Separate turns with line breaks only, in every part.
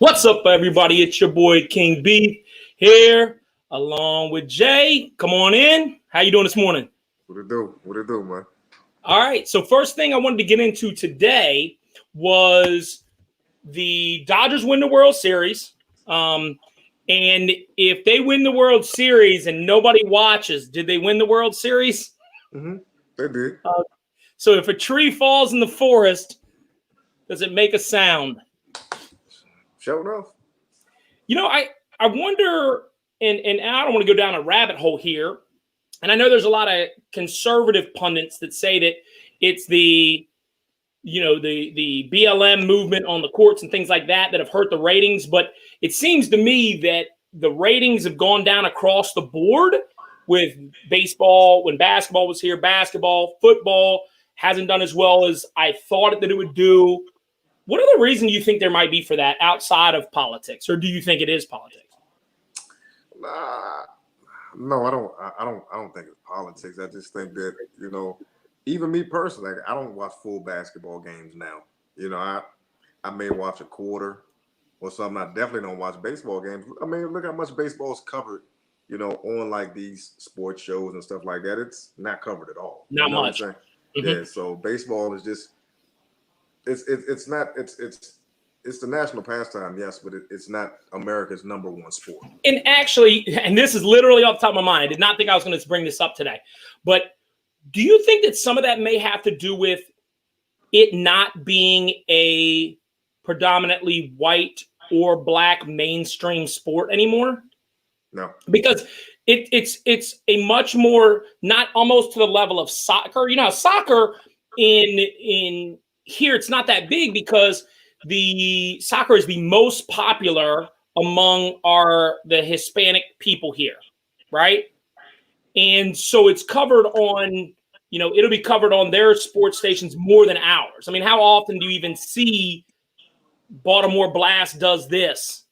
What's up, everybody? It's your boy King B here, along with Jay. Come on in. How you doing this morning?
What it do? What it do, man?
All right. So first thing I wanted to get into today was the Dodgers win the World Series. And if they win the World Series and nobody watches, did they win the World Series?
Mm-hmm. They did.
So if a tree falls in the forest, does it make a sound?
Sure enough.
You know, I wonder, and I don't want to go down a rabbit hole here, and I know there's a lot of conservative pundits that say that it's the BLM movement on the courts and things like that have hurt the ratings, but it seems to me that the ratings have gone down across the board with baseball. When basketball was here, basketball, football hasn't done as well as I thought that it would do. What other reason do you think there might be for that outside of politics, or do you think it is politics?
No, I don't think it's politics. I just think that, even me personally, I don't watch full basketball games now. I may watch a quarter or something. I definitely don't watch baseball games. I mean, look how much baseball is covered, on like these sports shows and stuff like that. It's not covered at all.
Not much.
Mm-hmm. Yeah. So baseball is just. It's the national pastime, yes, but it's not America's number one sport.
And actually, and this is literally off the top of my mind, I did not think I was going to bring this up today, but do you think that some of that may have to do with it not being a predominantly white or black mainstream sport anymore?
No,
because it's a much more, not almost to the level of soccer. You know, soccer in here, it's not that big because the soccer is the most popular among the Hispanic people here, right? And so it's covered on, it'll be covered on their sports stations more than ours. I mean, how often do you even see Baltimore Blast does this?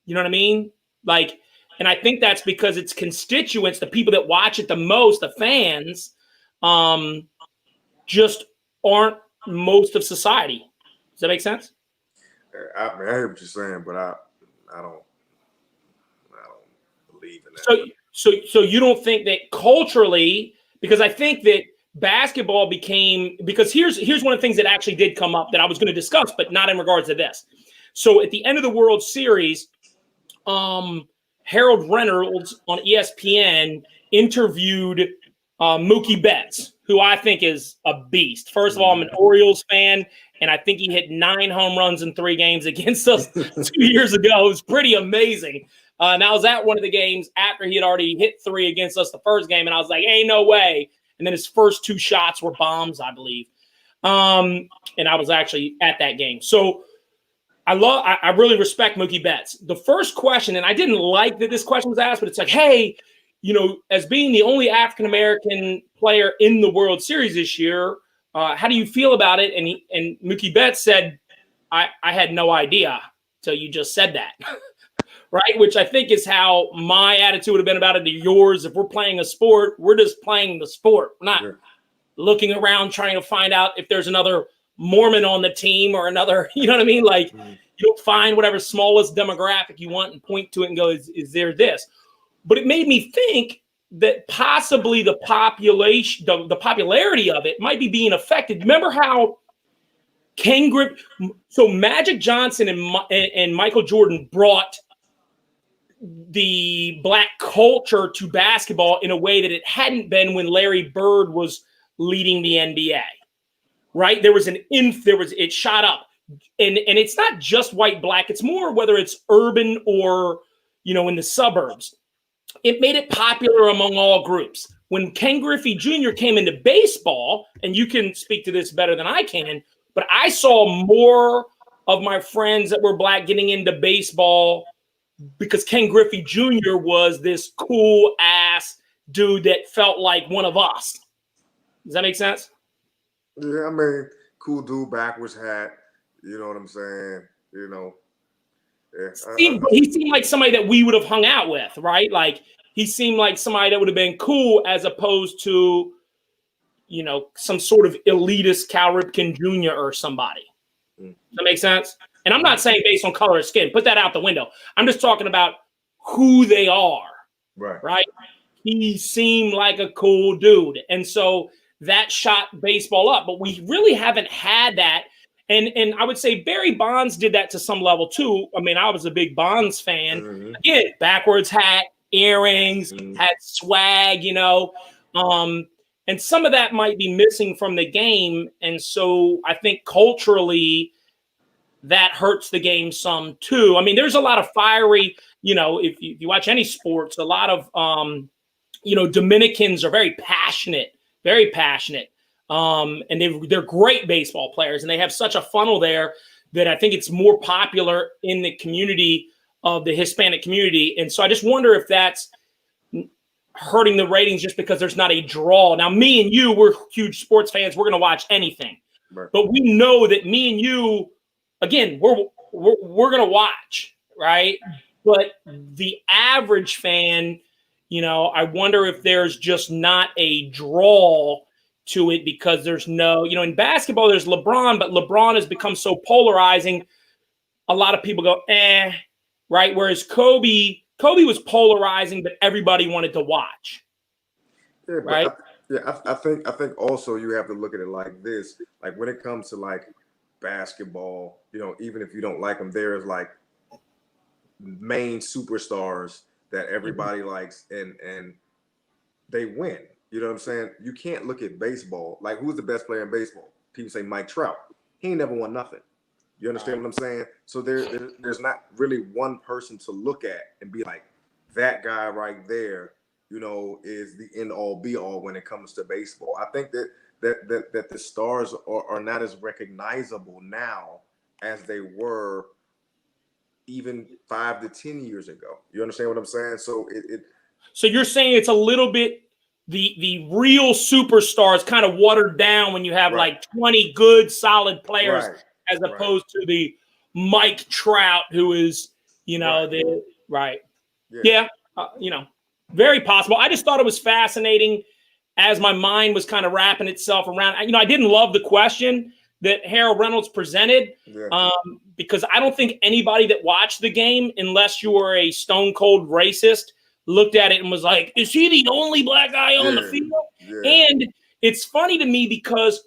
You know what I mean? And I think that's because its constituents, the people that watch it the most, the fans, just aren't most of society. Does that make sense?
I hear what you're saying, but I don't believe in that.
So you don't think that culturally, because I think that basketball became, because here's one of the things that actually did come up that I was going to discuss, but not in regards to this. So at the end of the World Series, Harold Reynolds on ESPN interviewed Mookie Betts, who I think is a beast. First of all, I'm an Orioles fan, and I think he hit 9 home runs in 3 games against us 2 years ago. It was pretty amazing. And I was at one of the games after he had already hit 3 against us the first game, and I was like, ain't no way. And then his first 2 shots were bombs, I believe. And I was actually at that game. So I really respect Mookie Betts. The first question, and I didn't like that this question was asked, but it's like, hey, as being the only African-American player in the World Series this year, how do you feel about it? And Mookie Betts said, I had no idea till you just said that, right? Which I think is how my attitude would have been about it to yours. If we're playing a sport, we're just playing the sport. We're not looking around trying to find out if there's another Mormon on the team or another, you know what I mean? You don't find whatever smallest demographic you want and point to it and go, is there this? But it made me think that possibly the population, the popularity of it might be being affected. Remember how Ken Griffey, so Magic Johnson and Michael Jordan brought the black culture to basketball in a way that it hadn't been when Larry Bird was leading the NBA, right? It shot up. And it's not just white, black. It's more whether it's urban or, in the suburbs. It made it popular among all groups. When Ken Griffey Jr. came into baseball, and you can speak to this better than I can, but I saw more of my friends that were black getting into baseball because Ken Griffey Jr. was this cool ass dude that felt like one of us. Does that make sense?
Yeah, I mean, cool dude, backwards hat. You know what I'm saying? Yeah.
He seemed like somebody that we would have hung out with, right? Like he seemed like somebody that would have been cool as opposed to, some sort of elitist Cal Ripken Jr. or somebody. Does that make sense? And I'm not saying based on color of skin. Put that out the window. I'm just talking about who they are. Right? He seemed like a cool dude. And so that shot baseball up. But we really haven't had that. And I would say Barry Bonds did that to some level too. I mean, I was a big Bonds fan.
Mm-hmm.
Again, backwards hat, earrings, had swag, you know. And some of that might be missing from the game. And so I think culturally that hurts the game some too. I mean, there's a lot of fiery, you know, if you watch any sports, a lot of, you know, Dominicans are very passionate. And they're great baseball players, and they have such a funnel there that I think it's more popular in the community of the Hispanic community. And so I just wonder if that's hurting the ratings just because there's not a draw. Now, me and you, we're huge sports fans. We're going to watch anything.
Right.
But we know that me and you, again, we're going to watch, right? But the average fan, you know, I wonder if there's just not a draw to it because there's no, you know, in basketball, there's LeBron, but LeBron has become so polarizing. A lot of people go, right? Whereas Kobe was polarizing, but everybody wanted to watch.
Yeah,
right?
I think also you have to look at it like this. Like when it comes to like basketball, you know, even if you don't like them, there's like main superstars that everybody likes and they win. You know what I'm saying? You can't look at baseball. Like, who's the best player in baseball? People say Mike Trout. He ain't never won nothing. You understand what I'm saying? So there's not really one person to look at and be like, that guy right there, you know, is the end all be all when it comes to baseball. I think that the stars are not as recognizable now as they were even 5 to 10 years ago. You understand what I'm saying? So
So you're saying it's a little bit the real superstars kind of watered down when you have like 20 good solid players as opposed to the Mike Trout who is, you know, you know, very possible. I just thought it was fascinating as my mind was kind of wrapping itself around. You know, I didn't love the question that Harold Reynolds presented because I don't think anybody that watched the game, unless you were a stone cold racist, looked at it and was like, is he the only black guy on the field? Yeah. And it's funny to me because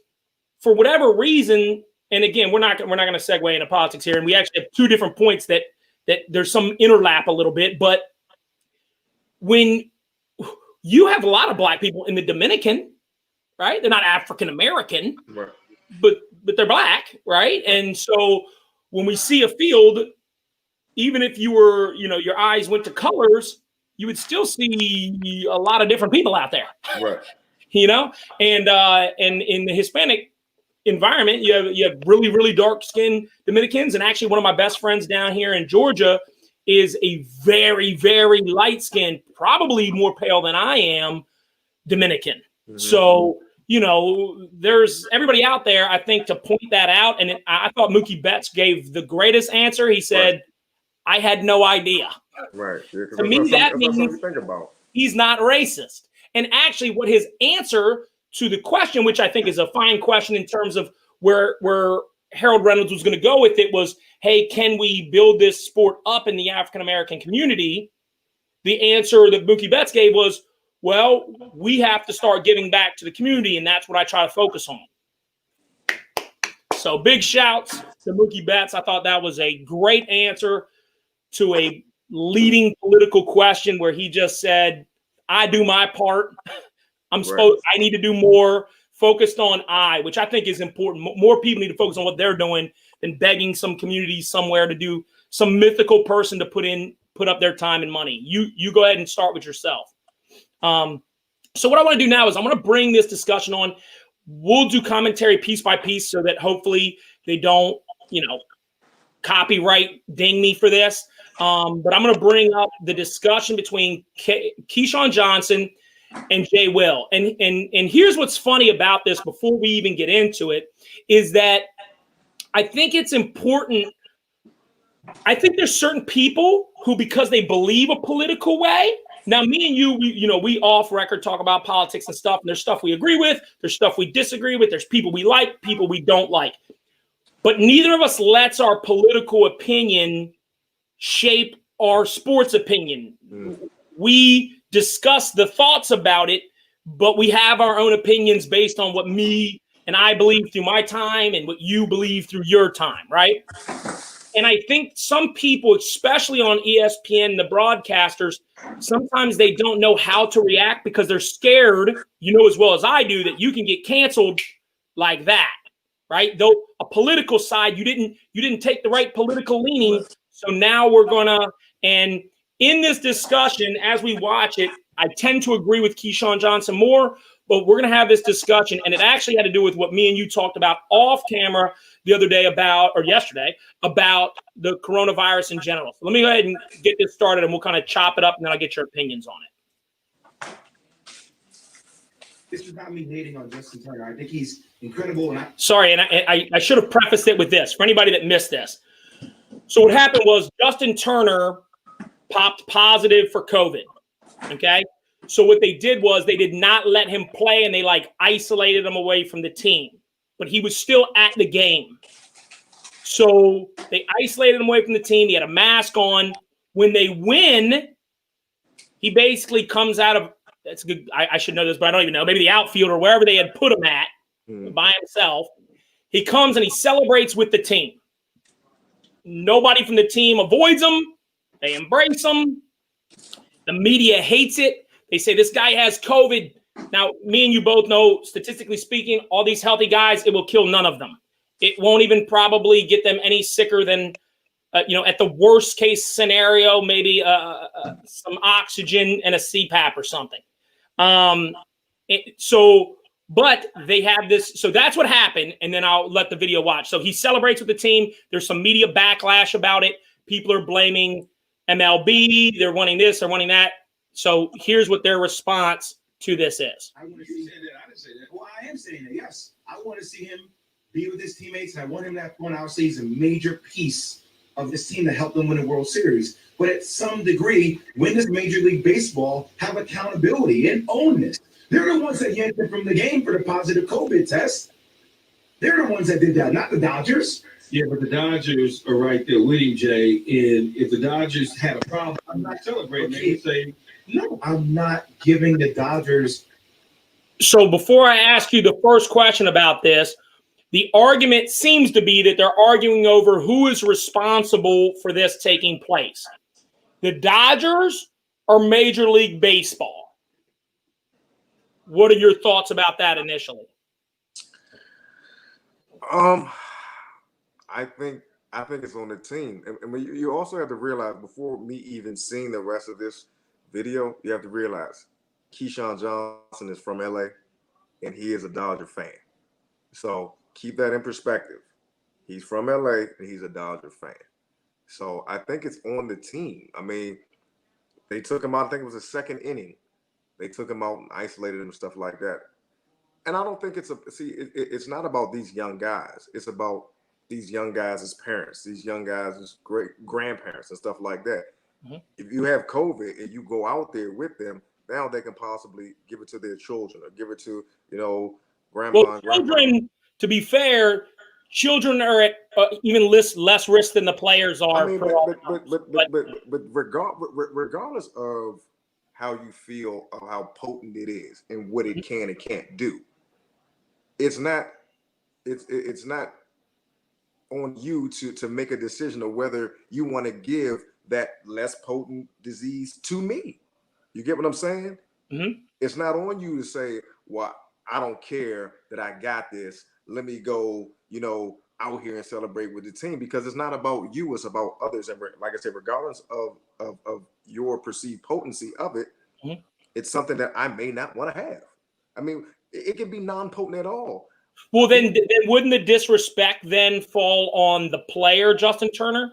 for whatever reason, and again, we're not going to segue into politics here, and we actually have two different points that there's some interlap a little bit, but when you have a lot of black people in the Dominican, right? They're not African American, but they're black, right? And so when we see a field, even if you were, you know, your eyes went to colors, you would still see a lot of different people out there, you know? And in the Hispanic environment, you have really, really dark skinned Dominicans. And actually one of my best friends down here in Georgia is a very, very light skinned, probably more pale than I am, Dominican. Mm-hmm. So, you know, there's everybody out there, I think, to point that out. And I thought Mookie Betts gave the greatest answer. He said, I had no idea.
Right. Yeah,
to me, that means he's not racist. And actually, what his answer to the question, which I think is a fine question in terms of where Harold Reynolds was going to go with it, was, hey, can we build this sport up in the African-American community? The answer that Mookie Betts gave was, well, we have to start giving back to the community, and that's what I try to focus on. So big shouts to Mookie Betts. I thought that was a great answer to a leading political question where he just said, I do my part. I need to do more, focused on which I think is important. More people need to focus on what they're doing than begging some community somewhere to do some mythical person to put up their time and money. You go ahead and start with yourself. So what I want to do now is I'm going to bring this discussion on. We'll do commentary piece by piece so that hopefully they don't, you know, copyright ding me for this. But I'm going to bring up the discussion between Keyshawn Johnson and Jay Will. And here's what's funny about this before we even get into it is that I think it's important. I think there's certain people who, because they believe a political way. Now, me and you, we off record talk about politics and stuff. And there's stuff we agree with. There's stuff we disagree with. There's people we like, people we don't like. but neither of us lets our political opinion shape our sports opinion. We discuss the thoughts about it, but we have our own opinions based on what me and I believe through my time and what you believe through your time, right? And I think some people, especially on ESPN, the broadcasters, sometimes they don't know how to react because they're scared, you know as well as I do, that you can get canceled like that, right? Though a political side, you didn't take the right political leaning, so now we're gonna, and in this discussion, as we watch it, I tend to agree with Keyshawn Johnson more, but we're gonna have this discussion, and it actually had to do with what me and you talked about off camera the other day or yesterday, about the coronavirus in general. So let me go ahead and get this started, and we'll kind of chop it up, and then I'll get your opinions on it.
This is not me hating on Justin Turner. I think he's incredible. And
Sorry, and I should have prefaced it with this for anybody that missed this. So what happened was Justin Turner popped positive for COVID, okay? So what they did was they did not let him play, and they isolated him away from the team. But he was still at the game. So they isolated him away from the team. He had a mask on. When they win, he basically comes out of – that's good. I should know this, but I don't even know. Maybe the outfield or wherever they had put him at by himself. He comes and he celebrates with the team. Nobody from the team avoids him. They embrace him. The media hates it. They say this guy has COVID. Now, me and you both know, statistically speaking, all these healthy guys, it will kill none of them. It won't even probably get them any sicker than, at the worst case scenario, maybe some oxygen and a CPAP or something. But they have this. So that's what happened. And then I'll let the video watch. So he celebrates with the team. There's some media backlash about it. People are blaming MLB. They're wanting this, they're wanting that. So here's what their response to this is.
I want to see that. I didn't say that. Well, I am saying that. Yes, I want to see him be with his teammates, and I want him to have fun. I would say he's a major piece of this team to help them win a World Series. But at some degree, when does Major League Baseball have accountability and own this? They're the ones that yanked him from the game for the positive COVID test. They're the ones that did that, not the Dodgers.
Yeah, but the Dodgers are right there with him, Jay. And if the Dodgers had a problem, I'm not celebrating. They would say,
no, I'm not giving the Dodgers.
So before I ask you the first question about this, the argument seems to be that they're arguing over who is responsible for this taking place. The Dodgers or Major League Baseball? What are your thoughts about that initially?
I think it's on the team. And you also have to realize, before me even seeing the rest of this video, you have to realize Keyshawn Johnson is from LA and he is a Dodger fan. So keep that in perspective. He's from LA and he's a Dodger fan. So I think it's on the team. I mean, they took him out, I think it was the second inning. They took him out and isolated him and stuff like that. And I don't think it's not about these young guys. It's about these young guys as parents, these young guys as great grandparents and stuff like that. Mm-hmm. If you have COVID and you go out there with them, now they can possibly give it to their children or give it to, grandma.
Well, children, to be fair, children are at even less risk than the players are.
I mean, but regardless of how you feel of how potent it is and what it can and can't do, it's not on you to make a decision of whether you want to give that less potent disease to me. You get what I'm saying? Mm-hmm. It's not on you to say, well, I don't care that I got this. Let me go, out here and celebrate with the team, because it's not about you. It's about others. And like I said, regardless of your perceived potency of it, mm-hmm. It's something that I may not want to have. I mean, it can be non-potent at all.
Well, then wouldn't the disrespect then fall on the player, Justin Turner?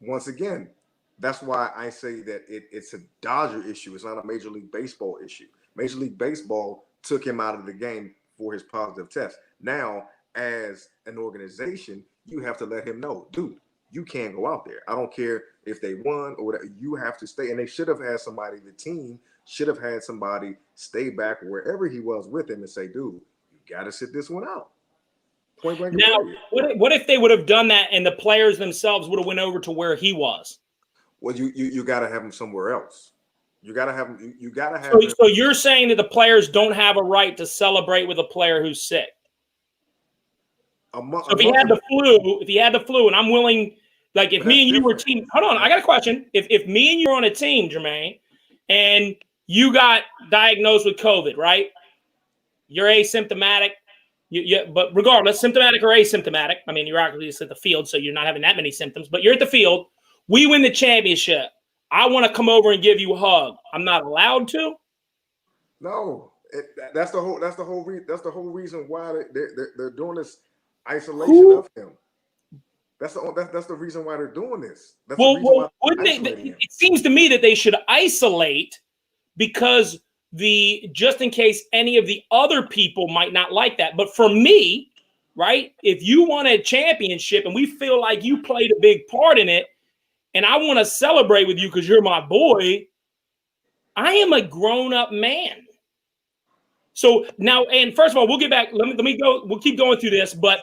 Once again, that's why I say that it's a Dodger issue. It's not a Major League Baseball issue. Major League Baseball took him out of the game for his positive test. Now, as an organization, you have to let him know, dude, you can't go out there. I don't care if they won or whatever. You have to stay. And they should have had somebody, the team should have had somebody stay back wherever he was with him and say, dude, you got to sit this one out. Point blank.
Now,
period.
what if they would have done that and the players themselves would have went over to where he was?
Well, you got to have him somewhere else. You got to have him. You got to have.
So you're saying that the players don't have a right to celebrate with a player who's sick? So if he had the flu, and I'm willing, like if me and you were team, hold on, I got a question. If me and you were on a team, Jermaine, and you got diagnosed with COVID, right? You're asymptomatic. But regardless, symptomatic or asymptomatic, I mean, you're obviously at the field, so you're not having that many symptoms, but you're at the field. We win the championship. I want to come over and give you a hug. I'm not allowed to?
No, that's the whole reason why they're doing this isolation of him. That's the reason why they're doing this. That's the reason why
it seems to me that they should isolate because just in case any of the other people might not like that. But for me, right, if you won a championship and we feel like you played a big part in it, and I want to celebrate with you because you're my boy, I am a grown-up man. So now, and first of all, we'll get back. Let me go. We'll keep going through this, but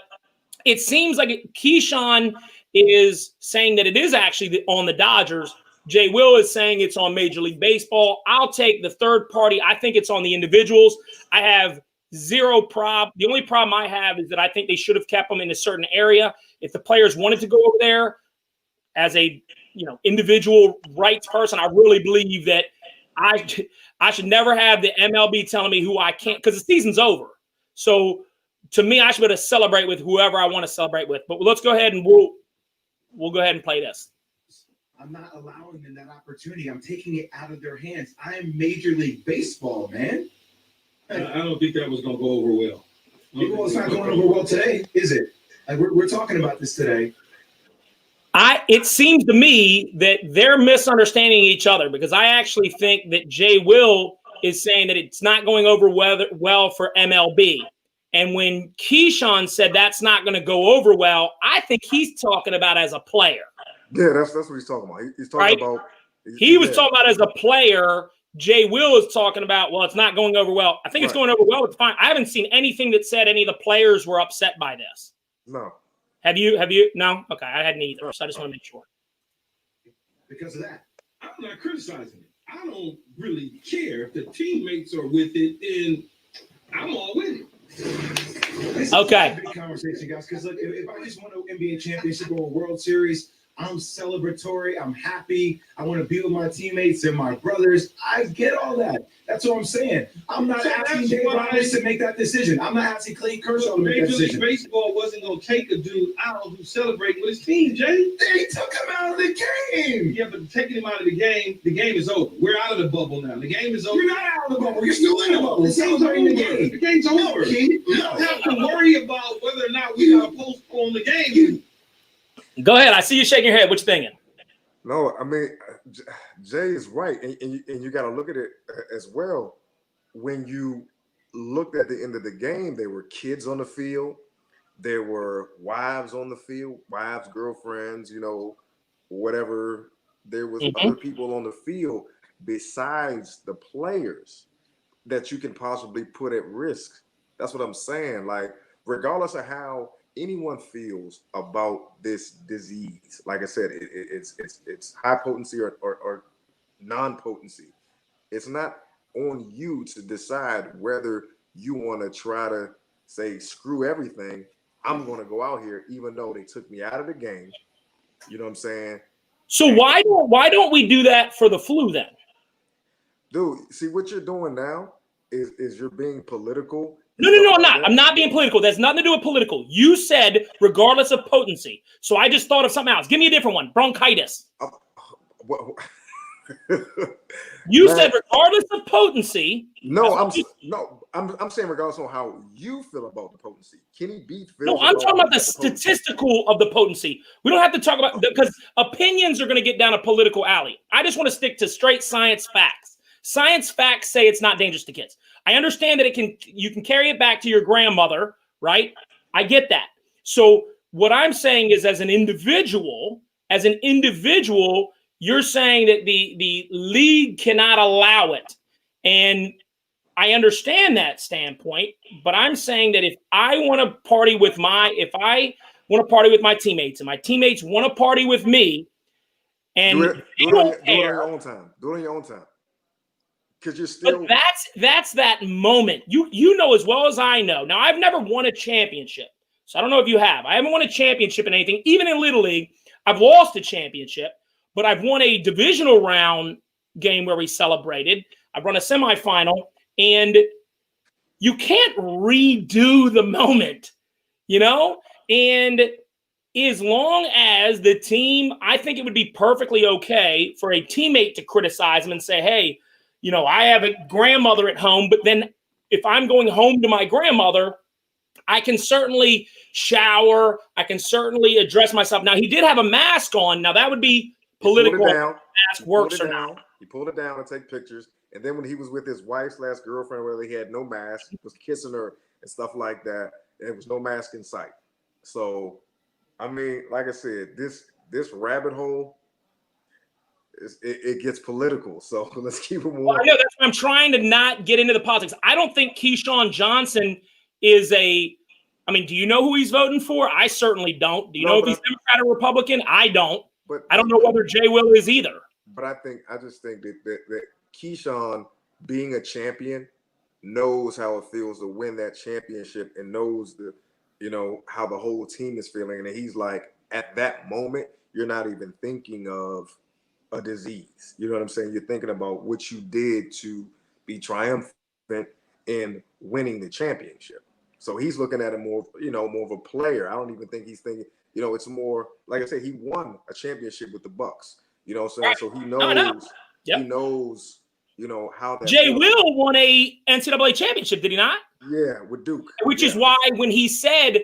it seems like Keyshawn is saying that it is actually on the Dodgers. Jay Will is saying it's on Major League Baseball. I'll take the third party. I think it's on the individuals. I have zero problem. The only problem I have is that I think they should have kept them in a certain area. If the players wanted to go over there as a individual rights person, I really believe that I should never have the MLB telling me who I can't, because the season's over. So to me, I should be able to celebrate with whoever I want to celebrate with. But let's go ahead and we'll go ahead and play this.
I'm not allowing them that opportunity. I'm taking it out of their hands. I am Major League Baseball, man.
I don't think that was going to go over well.
Well, it's not going over well today, is it? Like we're talking about this today.
It seems to me that they're misunderstanding each other, because I actually think that Jay Will is saying that it's not going over well for MLB. And when Keyshawn said that's not going to go over well, I think he's talking about as a player.
Yeah, that's what he's talking about. He's talking about.
He was talking about as a player. Jay Will is talking about, well, it's not going over well. I think it's going over well. It's fine. I haven't seen anything that said any of the players were upset by this.
No.
Have you? No? Okay, I hadn't either. So I just want to make sure.
Because of that.
I'm not criticizing it. I don't really care if the teammates are with it, then I'm all with it.
This
okay.
Is a big conversation, guys. Because look, if I just won an NBA championship or a World Series, I'm celebratory. I'm happy. I want to be with my teammates and my brothers. I get all that. That's what I'm saying. I'm not asking Dave Roberts to make that decision. I'm not asking Clayton Kershaw to make that decision.
Major League Baseball wasn't going to take a dude out who's celebrating with his team, Jay.
They took him out of the game.
Yeah, but taking him out of the game is over. We're out of the bubble now. The game is over.
You're not out of the bubble. You're still in the bubble. The game's over.
The game's over. You don't have to worry about whether or not we got to postpone the game.
Go ahead. I see you shaking your head. What you thinking?
No, I mean, Jay is right. And you got to look at it as well. When you looked at the end of the game, there were kids on the field. There were wives on the field, wives, girlfriends, whatever. There was other people on the field besides the players that you can possibly put at risk. That's what I'm saying. Like, regardless of how anyone feels about this disease, like I said, it's high potency or non-potency. It's not on you to decide whether you want to try to say, screw everything. I'm going to go out here, even though they took me out of the game. You know what I'm saying?
So why don't we do that for the flu then?
Dude, see what you're doing now is you're being political.
No, I'm not. I'm not being political. That's nothing to do with political. You said regardless of potency. So I just thought of something else. Give me a different one. Bronchitis. You said regardless of potency.
I'm saying regardless of how you feel about the potency. Kenny Beat feels.
No, I'm talking about the statistical of the potency. We don't have to talk about, because opinions are going to get down a political alley. I just want to stick to straight science facts. Science facts say it's not dangerous to kids. I understand that you can carry it back to your grandmother, right? I get that. So what I'm saying is, as an individual, you're saying that the league cannot allow it. And I understand that standpoint, but I'm saying that if I want to party with my teammates and my teammates want to party with me, and
do it on your own time. Do it on your own time. Because you're still.
But that's that moment. You know as well as I know. Now, I've never won a championship, so I don't know if you have. I haven't won a championship in anything. Even in Little League, I've lost a championship, but I've won a divisional round game where we celebrated. I've run a semifinal, and you can't redo the moment, you know? And as long as the team, I think it would be perfectly okay for a teammate to criticize him and say, hey, you know, I have a grandmother at home, but then if I'm going home to my grandmother, I can certainly shower. I can certainly address myself. Now, he did have a mask on. Now, that would be political. Mask works or not.
He pulled it down to take pictures. And then when he was with his wife/girlfriend, where he had no mask, he was kissing her and stuff like that. And there was no mask in sight. So, I mean, like I said, this rabbit hole, it gets political. So let's keep it moving.
Well, I know that's why I'm trying to not get into the politics. I don't think Keyshawn Johnson is I mean, do you know who he's voting for? I certainly don't. Do you know if he's Democrat or Republican? I don't. But I don't know whether Jay Will is either.
But I just think that Keyshawn, being a champion, knows how it feels to win that championship and knows how the whole team is feeling. And he's like, at that moment, you're not even thinking of a disease. You know what I'm saying? You're thinking about what you did to be triumphant in winning the championship. So he's looking at it more of a player. I don't even think he's thinking, it's more, like I said, he won a championship with the Bucks. You know what I'm saying? So he knows, he knows, how that
Jay Will won a NCAA championship, did he not?
Yeah, with Duke.
Which is why when he said,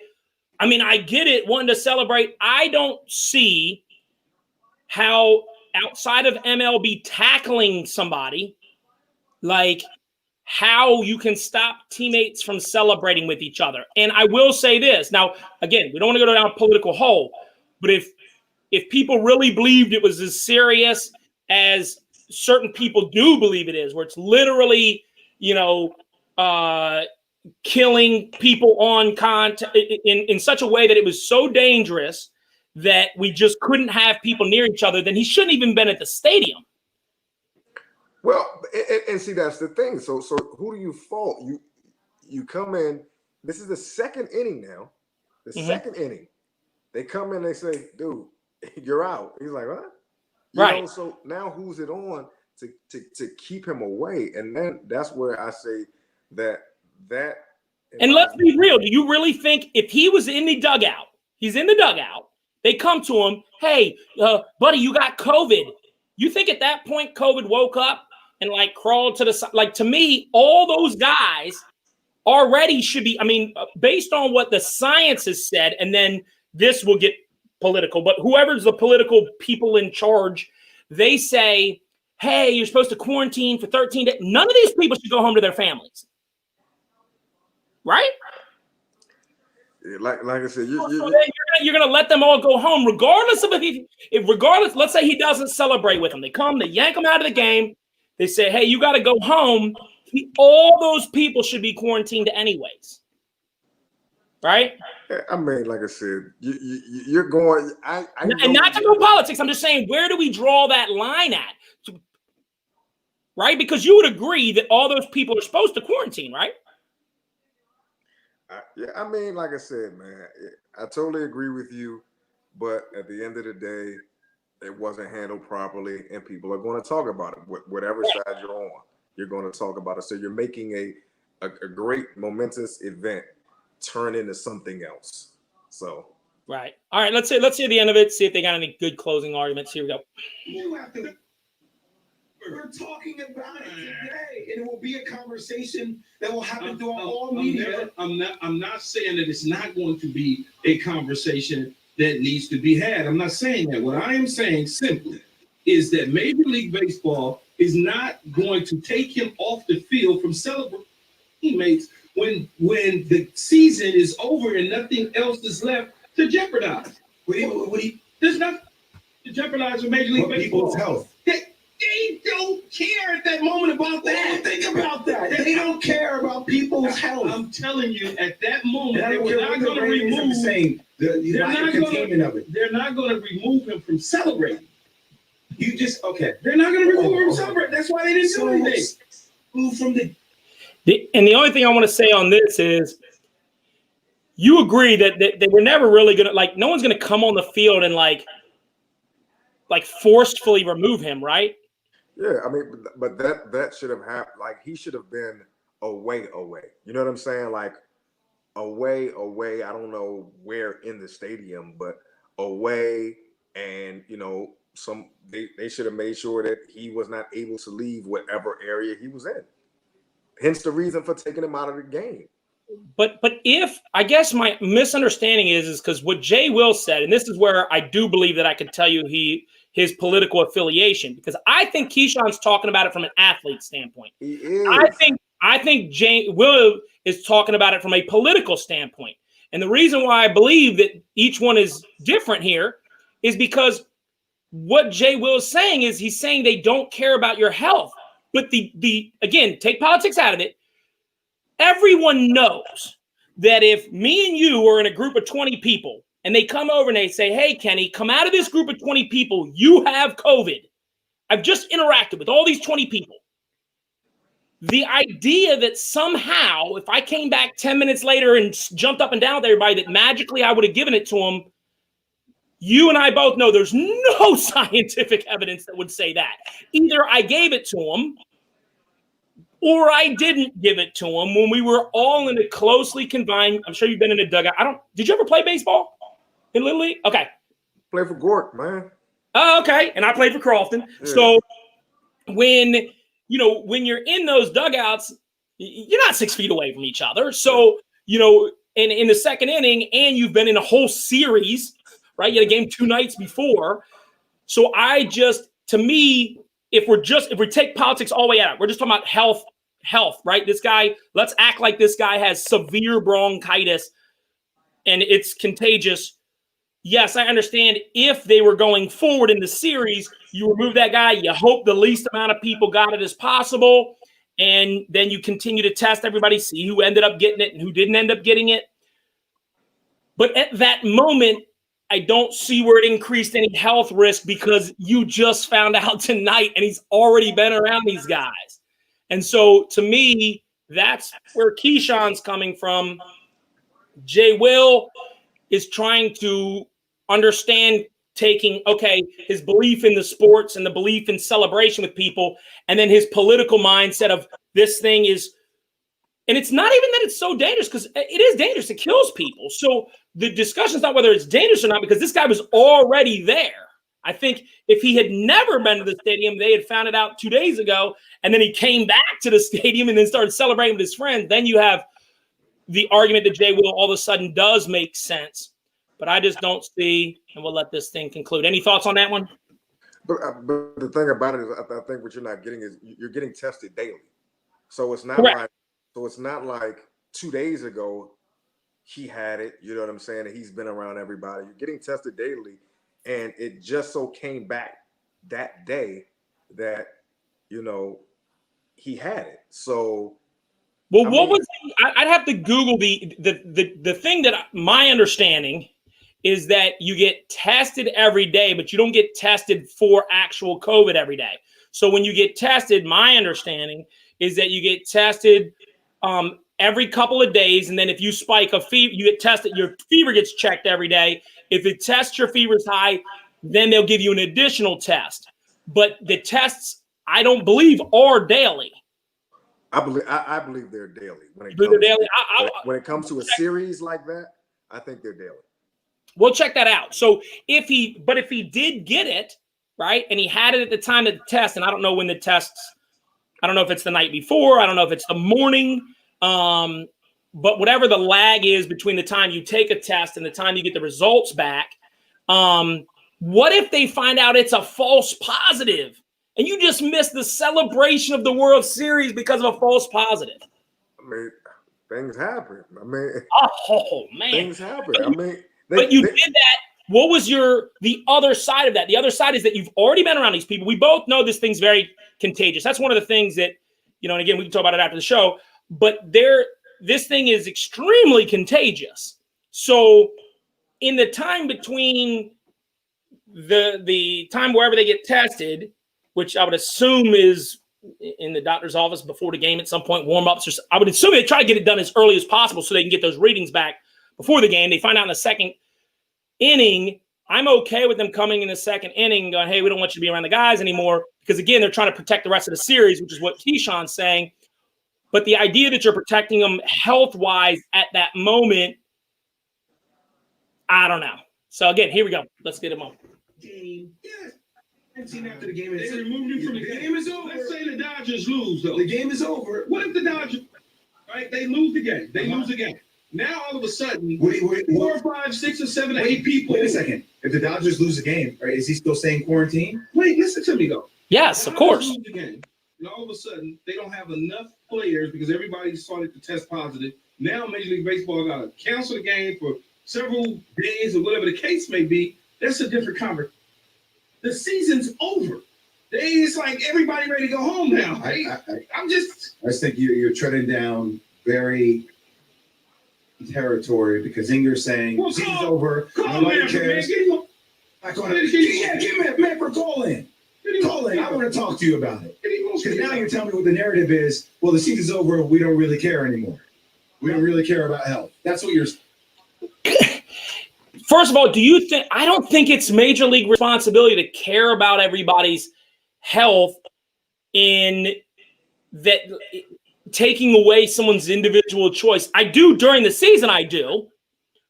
I mean, I get it, wanting to celebrate, I don't see how outside of MLB tackling somebody, like how you can stop teammates from celebrating with each other. And I will say this. Now, again, we don't want to go down a political hole, but if people really believed it was as serious as certain people do believe it is, where it's literally, killing people on contact in such a way that it was so dangerous that we just couldn't have people near each other, then he shouldn't even been at the stadium.
Well, and see, that's the thing. So who do you fault? You come in, this is the second inning now. The second inning. They come in, they say, dude, you're out. He's like, what?
Right.
So now who's it on to keep him away? And then that's where I say that. And
let's be real. Do you really think if he was in the dugout, he's in the dugout, they come to him, hey, buddy, you got COVID. You think at that point COVID woke up and crawled to the side? Like, to me, all those guys already should be, I mean, based on what the science has said, and then this will get political, but whoever's the political people in charge, they say, hey, you're supposed to quarantine for 13 days. None of these people should go home to their families. Right?
Like I said, you're
going to let them all go home, regardless of if let's say he doesn't celebrate with them. They come, they yank him out of the game. They say, hey, you got to go home. All those people should be quarantined anyways. Right?
I mean, like I said, you're going.
And not to go politics. I'm just saying, where do we draw that line at? Right? Because you would agree that all those people are supposed to quarantine, right?
Yeah, I mean, like I said, man, I totally agree with you. But at the end of the day, it wasn't handled properly, and people are going to talk about it. Whatever side you're on, you're going to talk about it. So you're making a great momentous event turn into something else. So
right. All right. Let's see the end of it. See if they got any good closing arguments. Here we go.
We're talking about it today, and it will be a conversation that will happen through all media.
I'm not saying that it's not going to be a conversation that needs to be had. I'm not saying that. What I am saying simply is that Major League Baseball is not going to take him off the field from celebrating teammates when the season is over and nothing else is left to jeopardize. There's nothing to jeopardize with Major League Baseball.
People's health.
They don't care at that moment about that.
Think about that. They don't care about people's health.
I'm telling you, at that moment,
And I
they
don't
were
care
not
what the
going to
ratings are
remove.
saying. The
They're
lack of
not gonna-
containment of it.
They're not going to remove him from celebrating.
You just okay.
They're not going to remove him from
Oh.
celebrating. That's why they didn't do
So
anything.
move from the
And the only thing I want to say on this is, you agree that they were never really gonna, like, no one's gonna come on the field and like forcefully remove him, right?
Yeah, I mean, but that should have happened. Like, he should have been away. You know what I'm saying? Like, away. I don't know where in the stadium, but away. And they should have made sure that he was not able to leave whatever area he was in. Hence the reason for taking him out of the game.
But if, I guess my misunderstanding is because what Jay Will said, and this is where I do believe that I could tell you his political affiliation, because I think Keyshawn's talking about it from an athlete standpoint.
He is.
I think Jay Will is talking about it from a political standpoint. And the reason why I believe that each one is different here is because what Jay Will is saying is he's saying they don't care about your health. But again, take politics out of it. Everyone knows that if me and you are in a group of 20 people and they come over and they say, hey, Kenny, come out of this group of 20 people. You have COVID. I've just interacted with all these 20 people. The idea that somehow, if I came back 10 minutes later and jumped up and down with everybody, that magically I would have given it to them, you and I both know there's no scientific evidence that would say that. Either I gave it to them or I didn't give it to him when we were all in a closely confined. I'm sure you've been in a dugout. Did you ever play baseball in Little League? Okay.
Play for Gork, man.
Oh, okay. And I played for Crofton. Yeah. So when you're in those dugouts, you're not 6 feet away from each other. So, in the second inning, and you've been in a whole series, right? You had a game 2 nights before. So to me, if we take politics all the way out, we're just talking about health, right? This guy, let's act like this guy has severe bronchitis and it's contagious. Yes, I understand if they were going forward in the series, you remove that guy, you hope the least amount of people got it as possible, and then you continue to test everybody, see who ended up getting it and who didn't end up getting it. But at that moment, I don't see where it increased any health risk because you just found out tonight and he's already been around these guys. And so to me, that's where Keyshawn's coming from. Jay Will is trying to understand his belief in the sports and the belief in celebration with people, and then his political mindset of this thing is, and it's not even that it's so dangerous, because it is dangerous. It kills people. So the discussion is not whether it's dangerous or not, because this guy was already there. I think if he had never been to the stadium, they had found it out 2 days ago, and then he came back to the stadium and then started celebrating with his friends. Then you have the argument that Jay Will all of a sudden does make sense. But I just don't see, and we'll let this thing conclude. Any thoughts on that one?
But the thing about it is, I think what you're not getting is you're getting tested daily. So it's not
Correct.
it's not like 2 days ago he had it, you know what I'm saying? And he's been around everybody. You're getting tested daily, and it just so came back that day that he had it. So
I'd have to Google the thing that my understanding is that you get tested every day, but you don't get tested for actual COVID every day. So when you get tested, my understanding is that you get tested every couple of days. And then if you spike a fever, you get tested, your fever gets checked every day. If it tests your fever's high, then they'll give you an additional test. But the tests, I don't believe, are daily.
I believe they're daily. When it comes to a series like that, I think they're daily.
We'll check that out. So if he did get it, right, and he had it at the time of the test, and I don't know when the tests, I don't know if it's the night before, I don't know if it's the morning, but whatever the lag is between the time you take a test and the time you get the results back, what if they find out it's a false positive and you just missed the celebration of the World Series because of a false positive?
I mean, things happen.
Oh man,
things happen.
But you did that what was the other side of that? The other side is that you've already been around these people. We both know this thing's very contagious. That's one of the things that, and again, we can talk about it after the show, but this thing is extremely contagious. So in the time between the time wherever they get tested, which I would assume is in the doctor's office before the game at some point, warm-ups, I would assume they try to get it done as early as possible so they can get those readings back before the game. They find out in the second inning. I'm okay with them coming in the second inning and going, hey, we don't want you to be around the guys anymore, because, again, they're trying to protect the rest of the series, which is what Keyshawn's saying. But the idea that you're protecting them health-wise at that moment, I don't know. So, again, here we go. Let's get them on.
Game. Yes. And seen after the game,
They removed you from the game.
game is over.
Let's say the Dodgers lose, though.
The game is over.
What if the Dodgers, right? They lose the game. They lose the game. Now all of a sudden,
Wait,
4 or 5, 6 or 7 or 8 people.
Wait a second. If the Dodgers lose the game, right, is he still staying quarantine?
Wait, listen to me though.
Yes, of
Dodgers
course.
lose the game, and all of a sudden they don't have enough players because everybody started to test positive. Now Major League Baseball got to cancel the game for several days or whatever the case may be. That's a different conversation. The season's over. It's like everybody ready to go home now. Right?
I just think you're treading down very territory because Inger's saying
Well,
season's
call-
over.
Call
Nobody
man,
cares.
Get him.
Give me man for call in. Call in. I want to talk to you about it. Because now you're telling me what the narrative is. Well, the season's over. We don't really care anymore. We don't really care about health. That's what you're.
First of all, I don't think it's Major League responsibility to care about everybody's health in that taking away someone's individual choice. I do during the season, I do.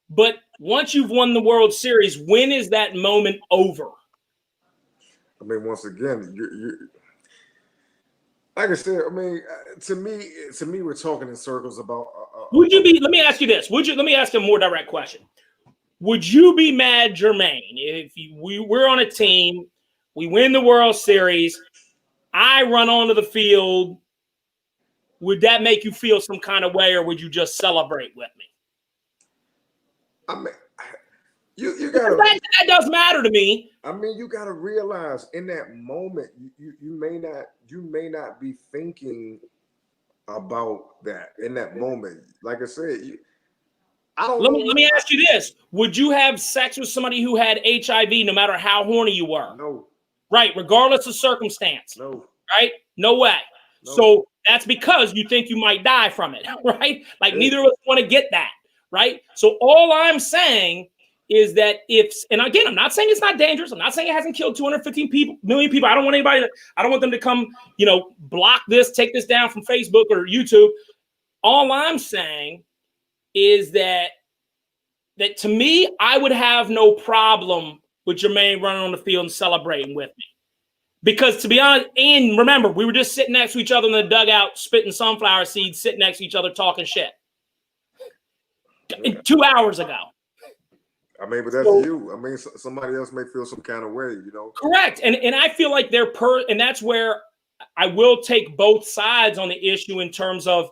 But once you've won the World Series, when is that moment over?
I mean, once again, you like I said. I mean, to me, we're talking in circles about.
Would you be? Let me ask you this. Let me ask a more direct question. Would you be mad, Jermaine, if we're on a team, we win the World Series, I run onto the field? Would that make you feel some kind of way, or would you just celebrate with me?
I mean, you gotta.
That does matter to me.
I mean, you gotta realize in that moment, you may not be thinking about that in that moment. Like I said, I don't.
Let me ask you this: would you have sex with somebody who had HIV, no matter how horny you were?
No.
Right, regardless of circumstance.
No.
Right? No way.
No.
So that's because you think you might die from it, right? Like neither of us want to get that, right? So all I'm saying is that and again, I'm not saying it's not dangerous. I'm not saying it hasn't killed 215 million people. I don't want them to come, block this, take this down from Facebook or YouTube. All I'm saying is that to me, I would have no problem with Jermaine running on the field and celebrating with me. Because to be honest, and remember, we were just sitting next to each other in the dugout, spitting sunflower seeds, sitting next to each other, talking shit. 2 hours ago.
I mean, but that's you. I mean, somebody else may feel some kind of way,
Correct. And I feel like and that's where I will take both sides on the issue in terms of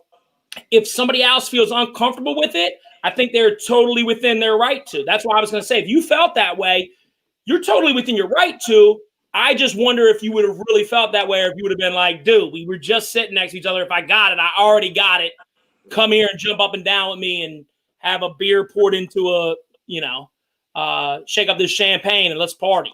if somebody else feels uncomfortable with it, I think they're totally within their right to. That's why I was going to say, if you felt that way, you're totally within your right to. I just wonder if you would have really felt that way, or if you would have been like, dude, we were just sitting next to each other. If I got it, I already got it. Come here and jump up and down with me and have a beer poured into shake up this champagne and let's party.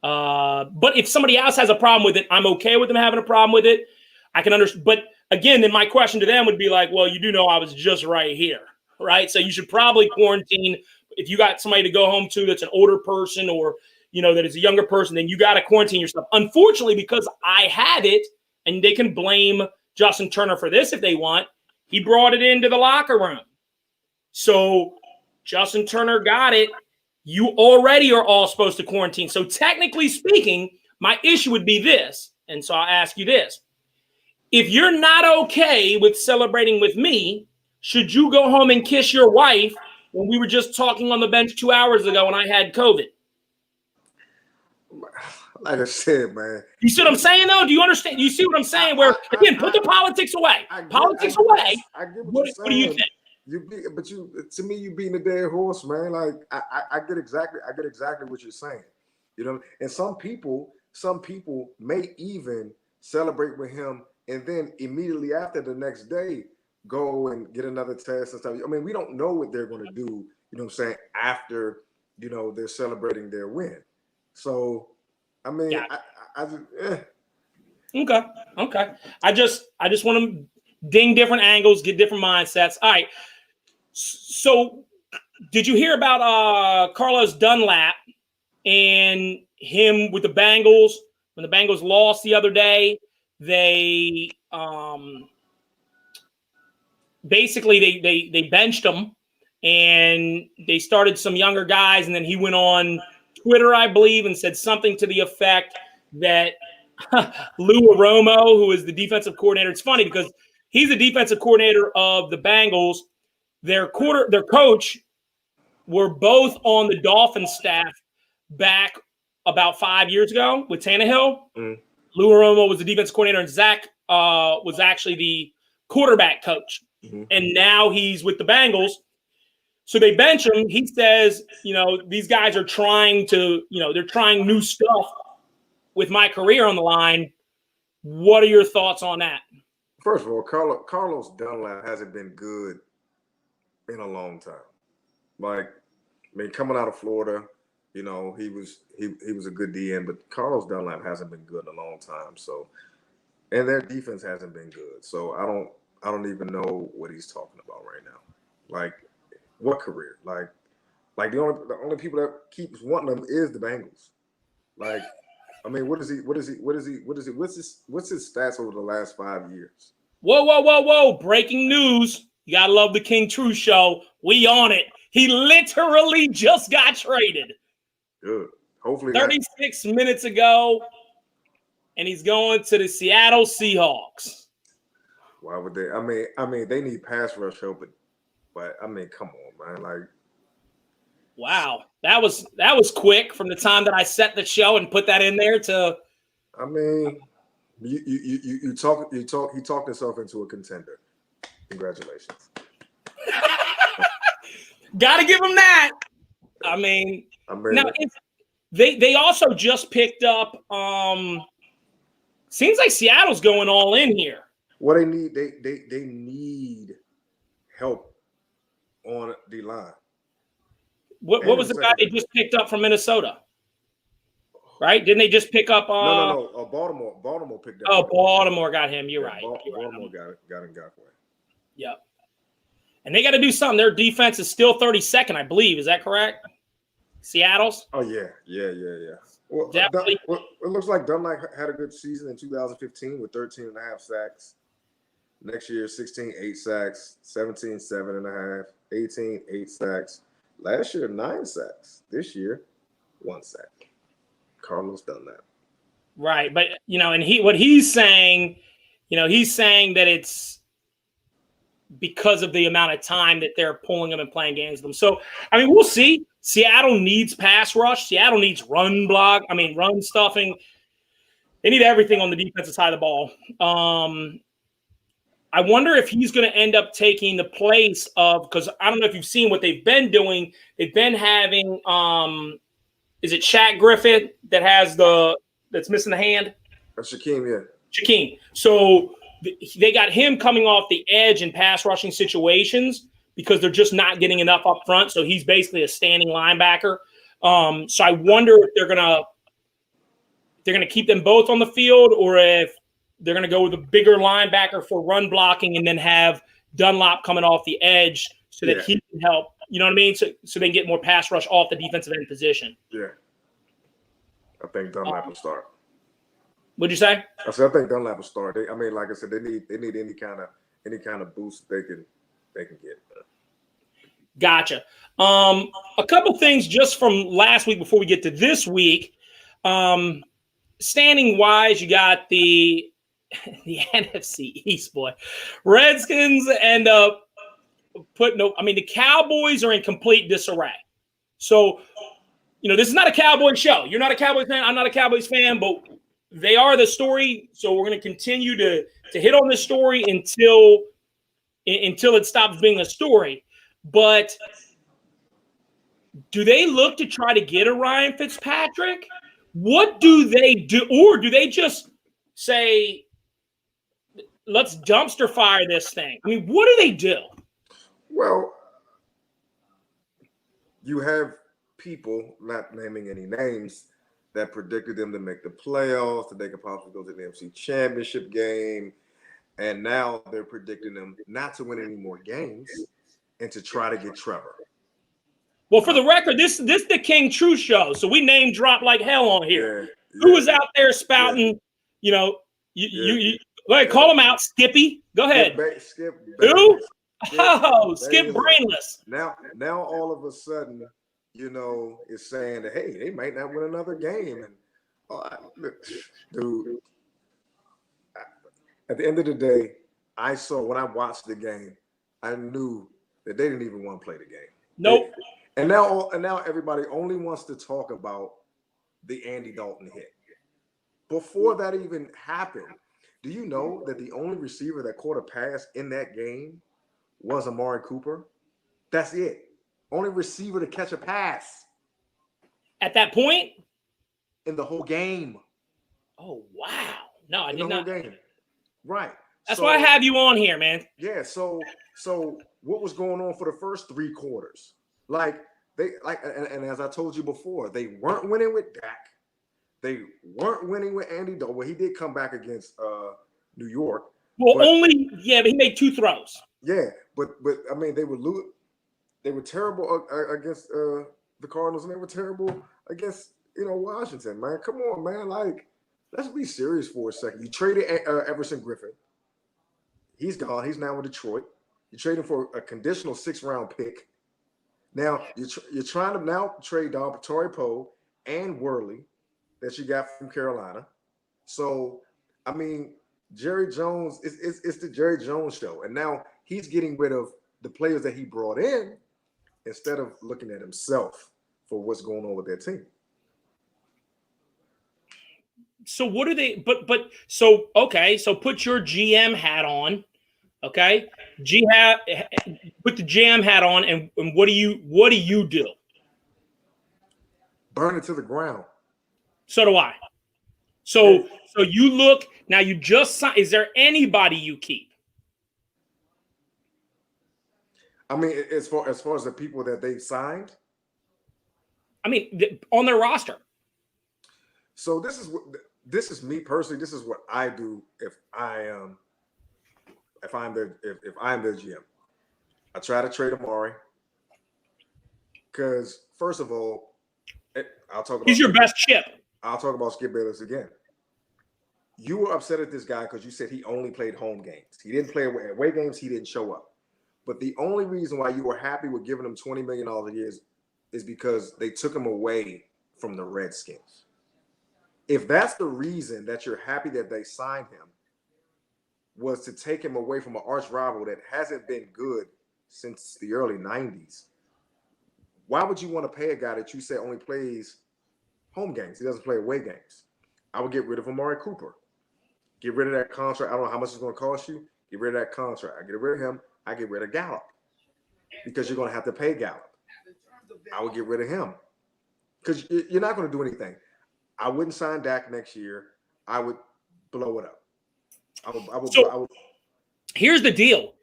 But if somebody else has a problem with it, I'm okay with them having a problem with it. I can understand. But again, then my question to them would be like, well, you do know I was just right here, right? So you should probably quarantine. If you got somebody to go home to that's an older person or, that is a younger person, then you got to quarantine yourself. Unfortunately, because I had it, and they can blame Justin Turner for this if they want, he brought it into the locker room. So Justin Turner got it. You already are all supposed to quarantine. So technically speaking, my issue would be this. And so I'll ask you this. If you're not okay with celebrating with me, should you go home and kiss your wife when we were just talking on the bench 2 hours ago when I had COVID?
Like I said, man.
You see what I'm saying, though? Do you understand? You see what I'm saying? Where, again, put the politics away. Politics away.
I get
What do you think?
to me, you beating a dead horse, man. Like I get exactly what you're saying. You know, and some people may even celebrate with him, and then immediately after the next day go and get another test and stuff. I mean, we don't know what they're going to do. You know what I'm saying? After they're celebrating their win. So, I mean,
Yeah.
I just.
Okay. I just want to ding different angles, get different mindsets. All right. So, did you hear about Carlos Dunlap and him with the Bengals? When the Bengals lost the other day, they basically they benched him, and they started some younger guys, and then he went on Twitter, I believe, and said something to the effect that Lou Romo, who is the defensive coordinator, it's funny because he's the defensive coordinator of the Bengals. Their coach were both on the Dolphins staff back about 5 years ago with Tannehill.
Mm.
Lou Romo was the defensive coordinator, and Zach was actually the quarterback coach.
Mm-hmm.
And now he's with the Bengals. So they bench him. He says, these guys are trying to, they're trying new stuff with my career on the line. What are your thoughts on that?
First of all, Carlos Dunlap hasn't been good in a long time. Like, I mean, coming out of Florida, he was a good DN, but Carlos Dunlap hasn't been good in a long time. So, and their defense hasn't been good. So I don't even know what he's talking about right now. Like, what career? Like the only people that keeps wanting them is the Bengals. Like, I mean, what's his stats over the last 5 years?
Whoa. Breaking news. You got to love the King True Show. We on it. He literally just got traded.
Good. Hopefully
36 minutes ago, and he's going to the Seattle Seahawks.
Why would they? I mean, they need pass rush help, but I mean, come on, man. Like,
wow, that was quick from the time that I set the show and put that in there to.
I mean, he talked himself into a contender. Congratulations.
Got to give him that. I mean now they also just picked up. Seems like Seattle's going all in here.
What they need help on the line.
What was the guy they just picked up from Minnesota? Right? Didn't they just pick up?
No. Baltimore picked up.
Oh, Baltimore got him. You're right.
Baltimore got him.
Yep. And they got to do something. Their defense is still 32nd, I believe. Is that correct? Seattle's?
Oh, yeah. Well,
definitely.
It looks like Dunlap had a good season in 2015 with 13 and a half sacks. Next year, 16, 8 sacks, 17, 7 and a half, 18, 8 sacks. Last year, 9 sacks. This year, 1 sack. Carlos Dunlap.
Right. But, and he's saying that it's because of the amount of time that they're pulling them and playing games with them. So, I mean, we'll see. Seattle needs pass rush. Seattle needs run stuffing. They need everything on the defensive side of the ball. I wonder if he's going to end up taking the place of, because I don't know if you've seen what they've been doing. They've been having, is it Shaq Griffin that's missing the hand?
That's Shaquem, yeah.
Shaquem. So they got him coming off the edge in pass rushing situations because they're just not getting enough up front. So he's basically a standing linebacker. So I wonder if they're gonna keep them both on the field, or if they're gonna go with a bigger linebacker for run blocking and then have Dunlap coming off the edge so that he can help. You know what I mean? So they can get more pass rush off the defensive end position.
Yeah. I think Dunlap will start.
What'd you say?
I think Dunlap will start. Like I said, they need any kind of boost they can get.
Gotcha. A couple things just from last week before we get to this week. Standing wise, you got the NFC East, boy. Redskins end up the Cowboys are in complete disarray. So, this is not a Cowboys show. You're not a Cowboys fan. I'm not a Cowboys fan, but they are the story. So we're going to continue to hit on this story until until it stops being a story. But do they look to try to get a Ryan Fitzpatrick? What do they do? Or do they just say, let's dumpster fire this thing? I mean, what do they do?
Well, you have people, not naming any names, that predicted them to make the playoffs, that they could possibly go to the NFC Championship game. And now they're predicting them not to win any more games and to try to get Trevor.
Well, for the record, this is the King True Show, so we name drop like hell on here.
Yeah,
Who was out there spouting? You know, you go ahead, call him out, Skippy. Go ahead.
Skip
Who?
Skip
Skip Brainless.
Now all of a sudden, you know, it's saying that, hey, they might not win another game. And dude, at the end of the day, I saw when I watched the game, I knew that they didn't even want to play the game.
Nope.
And now everybody only wants to talk about the Andy Dalton hit. Before that even happened, do you know that the only receiver that caught a pass in that game was Amari Cooper? That's it. Only receiver to catch a pass
At that point?
in the whole game.
Oh, wow. No, I
In
did
the
not.
whole game. Right.
That's why I have you on here, man.
Yeah, so what was going on for the first 3 quarters? And as I told you before, they weren't winning with Dak. They weren't winning with Andy Dalton. Well, he did come back against New York.
Well,
but
but he made 2 throws.
yeah, but I mean they were terrible against the Cardinals, and they were terrible against Washington. Man, come on, man. Like, let's be serious for a second. You traded Everson Griffin. He's gone. He's now with Detroit. You trade him for a conditional 6th-round pick. Now you're trying to now trade Don Toripo and Worley that you got from Carolina. So I mean, Jerry Jones it's the Jerry Jones show, and now he's getting rid of the players that he brought in instead of looking at himself for what's going on with their team.
So what do they? So okay. So put your GM hat on. Okay, put the GM hat on, and what do you do?
Burn it to the ground.
So do I. So you look now. You just signed. Is there anybody you keep?
I mean, as far as the people that they've signed.
I mean, on their roster.
So this is me personally. This is what I do if I'm their GM. I try to trade Amari because first of all, I'll talk about.
He's your best chip.
I'll talk about Skip Bayless again. You were upset at this guy because you said he only played home games. He didn't play away games. He didn't show up. But the only reason why you were happy with giving him $20 million a year is because they took him away from the Redskins. If that's the reason that you're happy that they signed him, was to take him away from an arch rival that hasn't been good since the early 90s, why would you want to pay a guy that you say only plays home games? He doesn't play away games. I would get rid of Amari Cooper. Get rid of that contract. I don't know how much it's going to cost you. Get rid of that contract. I get rid of him. I get rid of Gallup because you're going to have to pay Gallup. I would get rid of him because you're not going to do anything. I wouldn't sign Dak next year. I would blow it up. I would.
Here's the deal.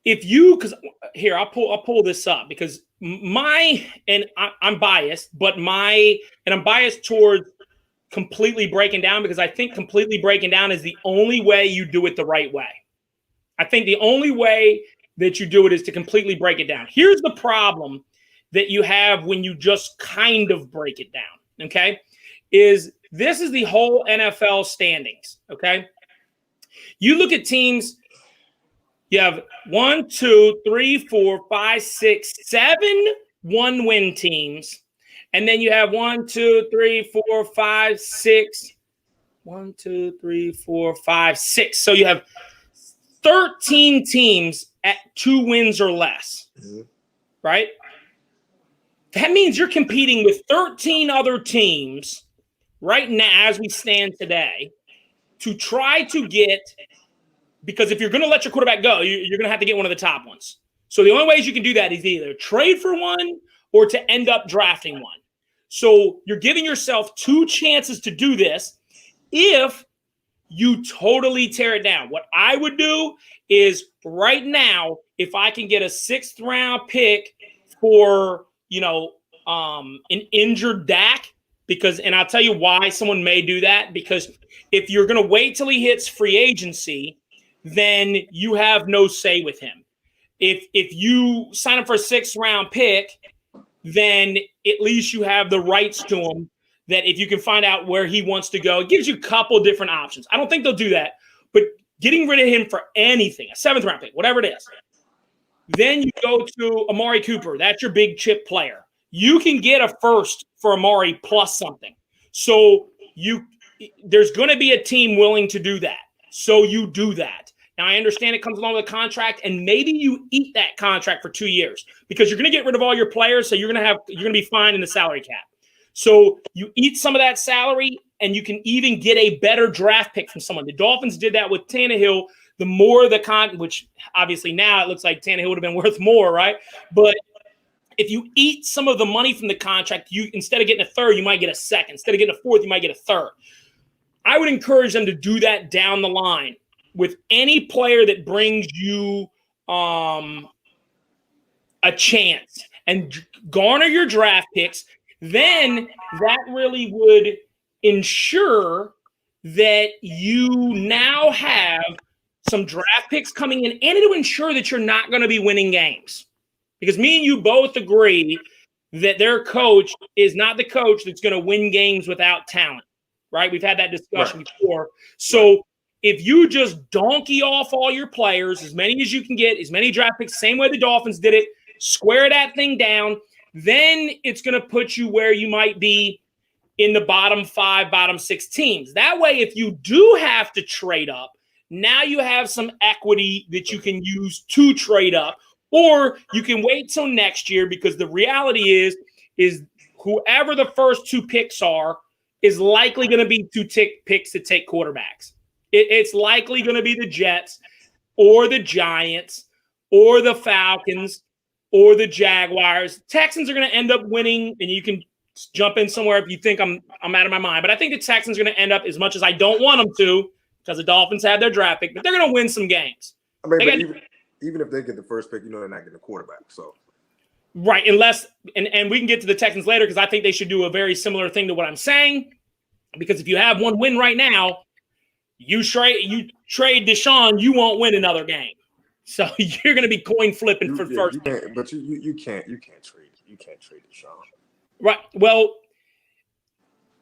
Because here, I'll pull this up because I'm biased, but I'm biased towards completely breaking down because I think completely breaking down is the only way you do it the right way. I think the only way that you do it is to completely break it down. Here's the problem that you have when you just kind of break it down, okay? This is the whole NFL standings, okay? You look at teams, you have 1, 2, 3, 4, 5, 6, 7 one-win teams. And then you have 1, 2, 3, 4, 5, 6. 1, 2, 3, 4, 5, 6. So you have 13 teams at 2 wins or less, right? That means you're competing with 13 other teams right now as we stand today to try to get because if you're going to let your quarterback go, you're going to have to get one of the top ones. So the only ways you can do that is either trade for one or to end up drafting one. So you're giving yourself 2 chances to do this if you totally tear it down. What I would do is right now, if I can get a 6th round pick for, an injured Dak, and I'll tell you why someone may do that, because if you're going to wait till he hits free agency, then you have no say with him. If you sign up for a 6th round pick, then at least you have the rights to him, that if you can find out where he wants to go, it gives you a couple different options. I don't think they'll do that, but getting rid of him for anything, a 7th round pick, whatever it is, then you go to Amari Cooper. That's your big chip player. You can get a 1st for Amari plus something. So there's going to be a team willing to do that. So you do that. Now, I understand it comes along with a contract, and maybe you eat that contract for 2 years because you're going to get rid of all your players, so you're going to be fine in the salary cap. So you eat some of that salary, and you can even get a better draft pick from someone. The Dolphins did that with Tannehill. The more which obviously now it looks like Tannehill would have been worth more, right? But if you eat some of the money from the contract, you instead of getting a 3rd, you might get a 2nd. Instead of getting a 4th, you might get a 3rd. I would encourage them to do that down the line with any player that brings you a chance and garner your draft picks. Then that really would ensure that you now have some draft picks coming in, and it will ensure that you're not going to be winning games. Because me and you both agree that their coach is not the coach that's going to win games without talent, right? We've had that discussion before. So if you just donkey off all your players, as many as you can get, as many draft picks, same way the Dolphins did it, square that thing down, then it's going to put you where you might be in the bottom 5, bottom 6 teams. That way, if you do have to trade up, now you have some equity that you can use to trade up, or you can wait till next year, because the reality is whoever the first 2 picks are is likely going to be 2 picks to take quarterbacks. It's likely going to be the Jets or the Giants or the Falcons or the Jaguars. Texans are going to end up winning, and you can jump in somewhere if you think I'm out of my mind. But I think the Texans are going to end up, as much as I don't want them to, because the Dolphins have their draft pick, but they're going to win some games.
I mean, even if they get the first pick, they're not getting a quarterback. So
right, unless and we can get to the Texans later, because I think they should do a very similar thing to what I'm saying. Because if you have one win right now, you trade Deshaun, you won't win another game. So you're going to be coin flipping for first.
But you can't trade Deshaun.
Right. Well,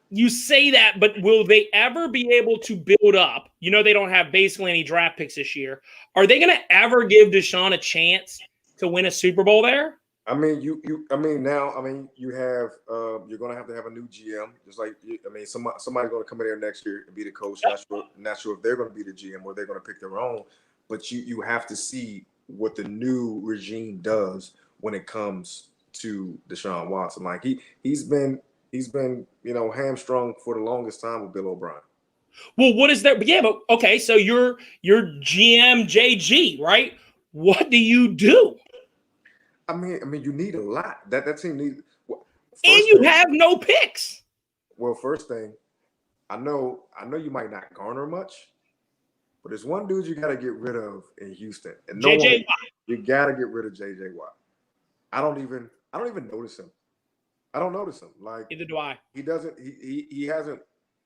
you say that, but will they ever be able to build up? They don't have basically any draft picks this year. Are they going to ever give Deshaun a chance to win a Super Bowl there?
I mean, you have you're going to have a new GM. Just like somebody's going to come in there next year and be the coach. Not sure if they're going to be the GM or they're going to pick their own. But you have to see what the new regime does when it comes to Deshaun Watson. Like he's been hamstrung for the longest time with Bill O'Brien.
Well, what is that? Yeah, but okay, so you're GM JG, right? What do you do?
I mean, you need a lot. That team needs.
And you have no picks.
Well, first thing, I know you might not garner much, but there's one dude you got to get rid of in Houston, and
JJ Watt.
You got to get rid of JJ Watt. I don't even notice him. I don't notice him. Like
neither do I.
He doesn't. He hasn't,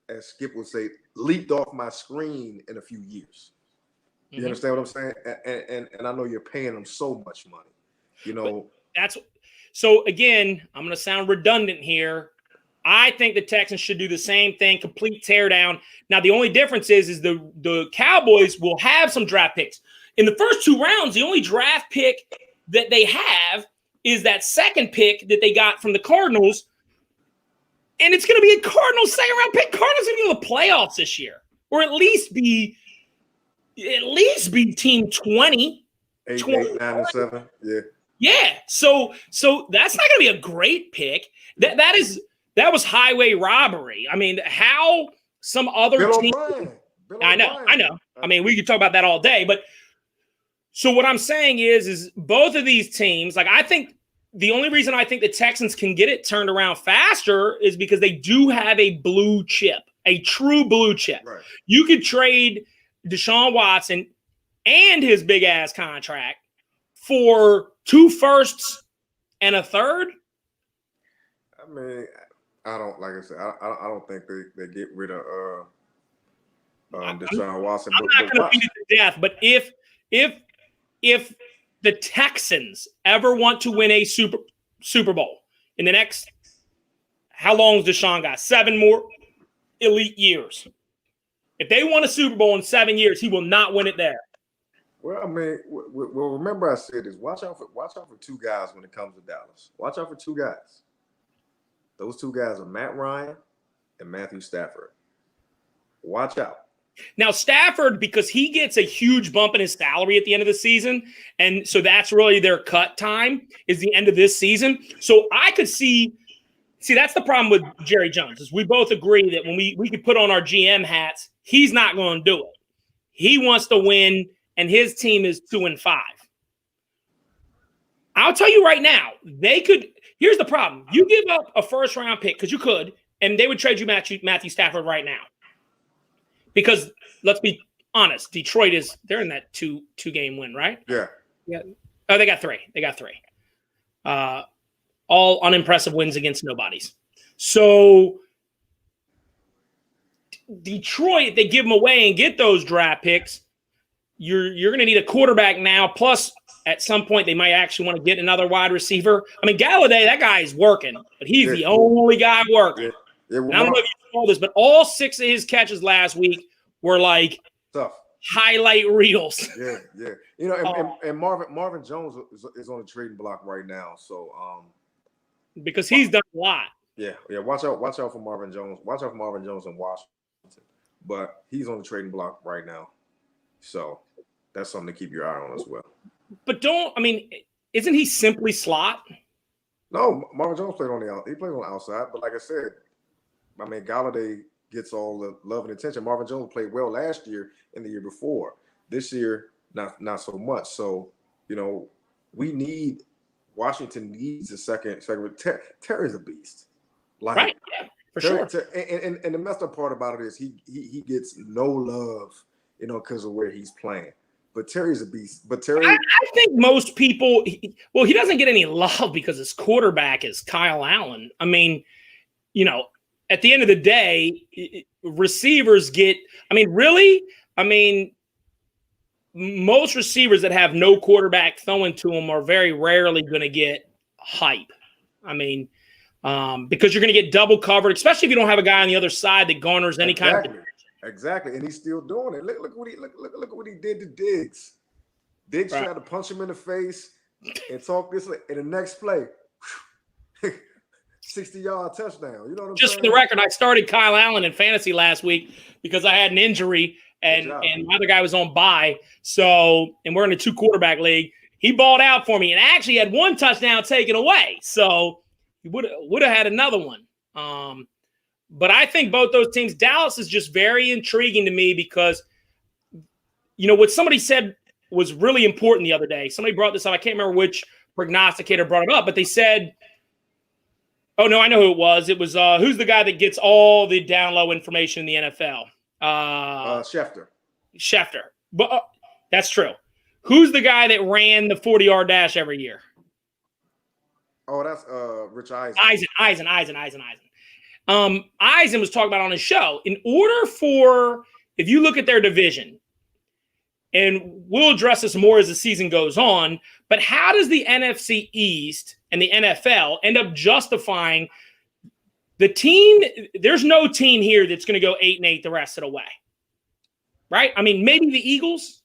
as Skip would say, leaped off my screen in a few years. You understand what I'm saying? And I know you're paying him so much money.
So again, I'm going to sound redundant here. I think the Texans should do the same thing, complete teardown. Now, the only difference is the Cowboys will have some draft picks. In the first 2 rounds, the only draft pick that they have is that 2nd pick that they got from the Cardinals. And it's going to be a Cardinals 2nd round pick. Cardinals are going to go to the playoffs this year, or at least be team 20.
8, 9, and 7. Yeah.
Yeah. So that's not going to be a great pick. That was highway robbery. I mean, how some other team.
Bill
I know.
O'Brien.
I mean, we could talk about that all day, but so what I'm saying is both of these teams, like I think the only reason I think the Texans can get it turned around faster is because they do have a blue chip, a true blue chip.
Right.
You could trade Deshaun Watson and his big ass contract for 2 firsts and a third.
I mean, I don't like I said. I don't think they get rid of Deshaun Watson.
I'm not going to beat it to death, but if the Texans ever want to win a Super Bowl in the next, how long has Deshaun got? 7 more elite years. If they won a Super Bowl in 7 years, he will not win it there.
Well, I mean, well, remember I said this. Watch out for 2 guys when it comes to Dallas. Watch out for 2 guys. Those 2 guys are Matt Ryan and Matthew Stafford. Watch out.
Now, Stafford, because he gets a huge bump in his salary at the end of the season, and so that's really their cut time is the end of this season. So I could see that's the problem with Jerry Jones is we both agree that when we could put on our GM hats, he's not going to do it. He wants to win, and his team is 2-5. I'll tell you right now, they could. Here's the problem: you give up a first-round pick because you could, and they would trade you Matthew Stafford right now. Because let's be honest, Detroit they're in that two game win, right?
Yeah.
Oh, they got 3. All unimpressive wins against nobodies. So Detroit, if they give them away and get those draft picks, you're going to need a quarterback now. Plus, at some point, they might actually want to get another wide receiver. I mean, Galladay, that guy is working, but he's the only guy working.
Yeah,
I don't know if you saw this, but all 6 of his catches last week were like
tough
highlight reels.
Yeah. You know, and Marvin Jones is on the trading block right now. So
because he's done a lot.
Yeah. Watch out for Marvin Jones. Watch out for Marvin Jones in Washington. But he's on the trading block right now. So that's something to keep your eye on as well.
But isn't he simply slot?
No, Marvin Jones played on the outside, but like I said, I mean, Galladay gets all the love and attention. Marvin Jones played well last year and the year before. This year, not so much. So, you know, Washington needs a second. Terry's a beast. Like,
right, yeah, for sure.
And the messed up part about it is he gets no love, you know, because of where he's playing. But Terry's a beast. But Terry,
I think most people, he doesn't get any love because his quarterback is Kyle Allen. I mean, you know, at the end of the day, receivers most receivers that have no quarterback throwing to them are very rarely going to get hype. I mean, because you're going to get double covered, especially if you don't have a guy on the other side that garners any kind of.
Exactly, and he's still doing it. Look what he did to Diggs. Diggs tried to punch him in the face and talk this way. In the next play, 60-yard touchdown. You know what I'm saying?
Just for the record, I started Kyle Allen in fantasy last week because I had an injury and my other guy was on bye. So, and we're in a 2-quarterback league. He balled out for me and actually had 1 touchdown taken away. So he would have had another one. But I think both those teams, Dallas is just very intriguing to me because, you know, what somebody said was really important the other day. Somebody brought this up. I can't remember which prognosticator brought it up, but they said, oh, no, I know who it was. It was who's the guy that gets all the down low information in the NFL? Schefter. But that's true. Who's the guy that ran the 40-yard dash every year?
Oh, that's Rich Eisen.
Eisen. Eisen was talking about on his show. In order for, if you look at their division, and we'll address this more as the season goes on, but how does the NFC East and the NFL end up justifying the team? There's no team here that's going to go 8-8 the rest of the way, right? I mean, maybe the Eagles.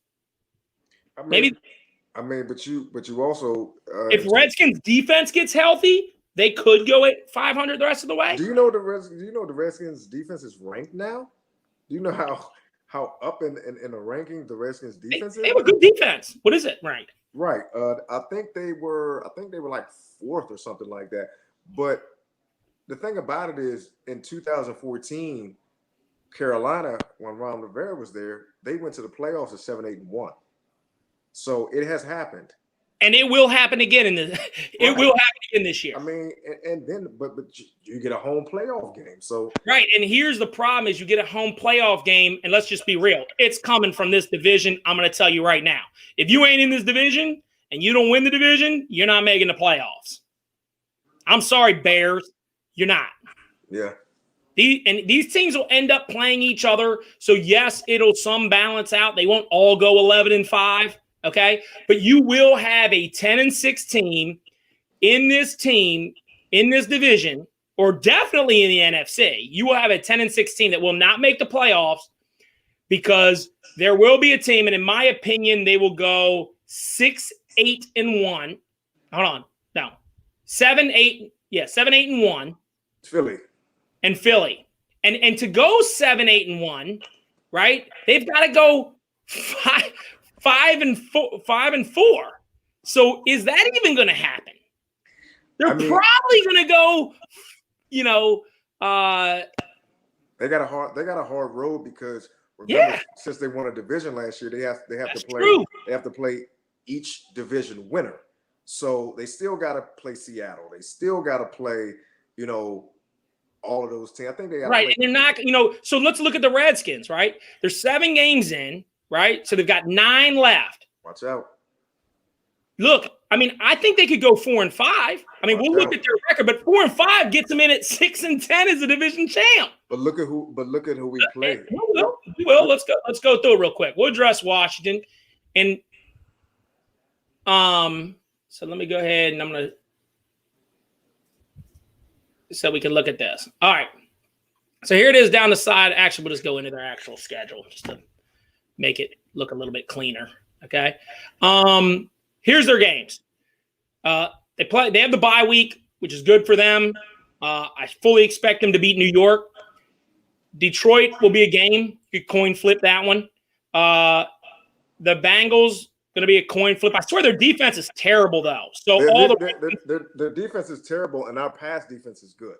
But you also if Redskins defense gets healthy, they could go at 500 the rest of the way.
Do you know the Redskins defense is ranked now? Do you know how up in the ranking the Redskins defense is?
They have a good defense. What is it ranked?
Right. I think they were like 4th or something like that. But the thing about it is, in 2014, Carolina, when Ron Rivera was there, they went to the playoffs at 7-8-1. So it has happened.
And it will happen again it will happen again this year.
I mean, and then but you get a home playoff game. So
right. And here's the problem is you get a home playoff game, and let's just be real. It's coming from this division. I'm going to tell you right now. If you ain't in this division and you don't win the division, you're not making the playoffs. I'm sorry, Bears. You're not.
Yeah.
These teams will end up playing each other. So, yes, it'll some balance out. They won't all go 11-5. Okay, but you will have a 10-6 team in this division, or definitely in the NFC. You will have a 10-6 team that will not make the playoffs because there will be a team, and in my opinion, they will go 6-8-1. Hold on, no, 7-8. Yeah, 7-8-1.
Philly.
And to go 7-8-1, right? They've got to go 5-4. So is that even going to happen? They're probably going to go,
they got a hard road because remember, since they won a division last year, they have to play each division winner. So they still got to play Seattle. They still got to play, all of those teams. I think they got
right. And they're not, so let's look at the Redskins, right? They're 7 games in. Right? So they've got 9 left.
Watch out.
Look, I mean, I think they could go 4-5. I mean, we'll look at their record, but 4-5 gets them in at 6-10 as a division champ.
But look at who we play.
We will. Let's go through it real quick. We'll address Washington. And so let me go ahead and I'm gonna so we can look at this. All right. So here it is down the side. Actually, we'll just go into their actual schedule just to make it look a little bit cleaner. Okay. Here's their games. They have the bye week, which is good for them. I fully expect them to beat New York. Detroit will be a game. You could coin flip that one. The Bengals going to be a coin flip. I swear their defense is terrible though. So
their defense is terrible, and our pass defense is good.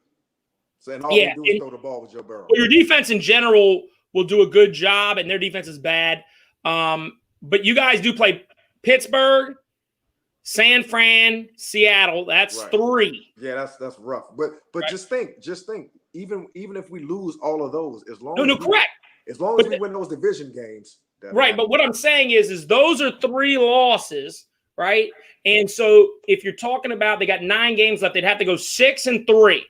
So and all we do is throw the ball with Joe Burrow.
Well, your defense in general will do a good job, and their defense is bad. But you guys do play Pittsburgh, San Fran, Seattle. That's 3.
Yeah, that's rough. But right. just think, even if we lose all of those, as long as we win those division games.
Right. But what I'm saying is those are 3 losses, right? And so if you're talking about they got 9 games left, they'd have to go 6-3.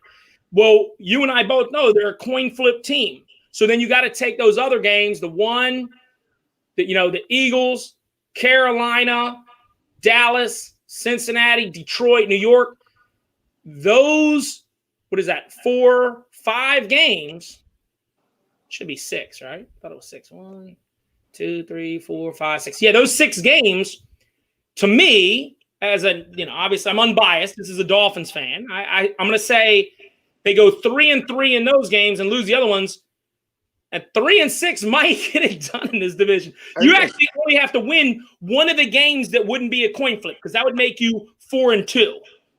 Well, you and I both know they're a coin flip team. So then you got to take those other games, the Eagles, Carolina, Dallas, Cincinnati, Detroit, New York. Those, 5 games? Should be 6, right? I thought it was 6. 1, 2, 3, 4, 5, 6. Yeah, those 6 games, to me, as obviously I'm unbiased. This is a Dolphins fan. I'm going to say they go 3-3 in those games and lose the other ones. And 3-6 might get it done in this division. You actually only have to win one of the games that wouldn't be a coin flip because that would make you 4-2,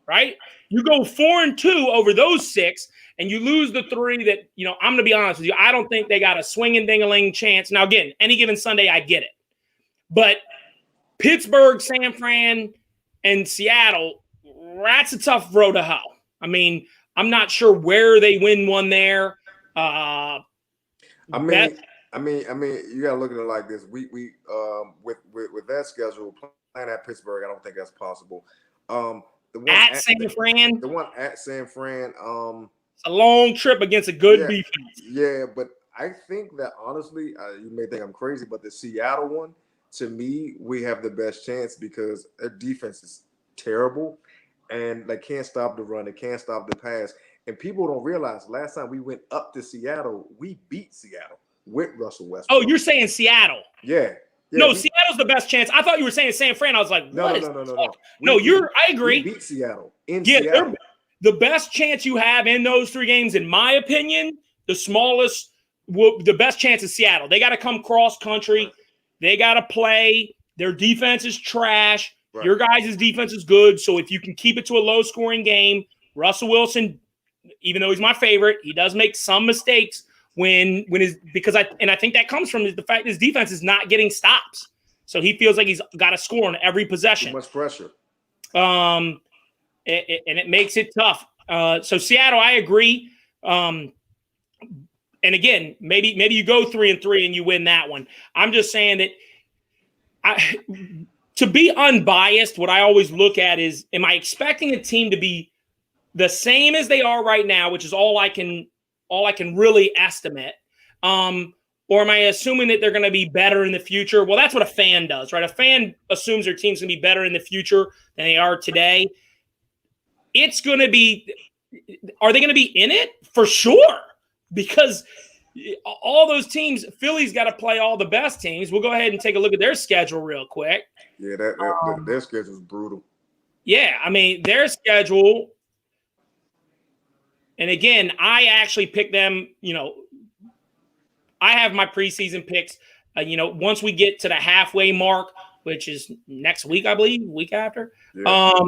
right? You go 4-2 over those 6, and you lose the 3 that, I'm going to be honest with you. I don't think they got a swinging ding-a-ling chance. Now, again, any given Sunday, I get it. But Pittsburgh, San Fran, and Seattle, that's a tough road to hoe. I mean, I'm not sure where they win one there.
I mean, you gotta look at it like this. We with that schedule playing at Pittsburgh, I don't think that's possible. The one
at San Fran,
it's
a long trip against a good defense.
Yeah, but I think that honestly, you may think I'm crazy, but the Seattle one, to me, we have the best chance because their defense is terrible, and they can't stop the run, they can't stop the pass. And people don't realize last time we went up to Seattle, we beat Seattle with Russell Westbrook.
Oh, you're saying Seattle?
Yeah.
No, Seattle's the best chance. I thought you were saying San Fran. I was like,
no.
I agree.
We beat Seattle in Seattle.
The best chance you have in those 3 games, in my opinion, the best chance is Seattle. They got to come cross country. Right. They got to play. Their defense is trash. Right. Your guys' defense is good. So if you can keep it to a low-scoring game, Russell Wilson, even though he's my favorite, he does make some mistakes because I think that comes from the fact his defense is not getting stops. So he feels like he's got to score on every possession.
Too much pressure.
And it makes it tough. So Seattle, I agree. And again, maybe you go 3-3 and you win that one. I'm just saying that to be unbiased, what I always look at is, am I expecting a team to be the same as they are right now, which is all I can really estimate, or am I assuming that they're going to be better in the future? Well, that's what a fan does, right? A fan assumes their team's going to be better in the future than they are today. It's going to be – are they going to be in it? For sure, because all those teams – Philly's got to play all the best teams. We'll go ahead and take a look at their schedule real quick.
Yeah, their schedule is brutal.
Yeah, I mean, their schedule – and again, I actually picked them, I have my preseason picks, once we get to the halfway mark, which is next week, I believe, week after. Yeah.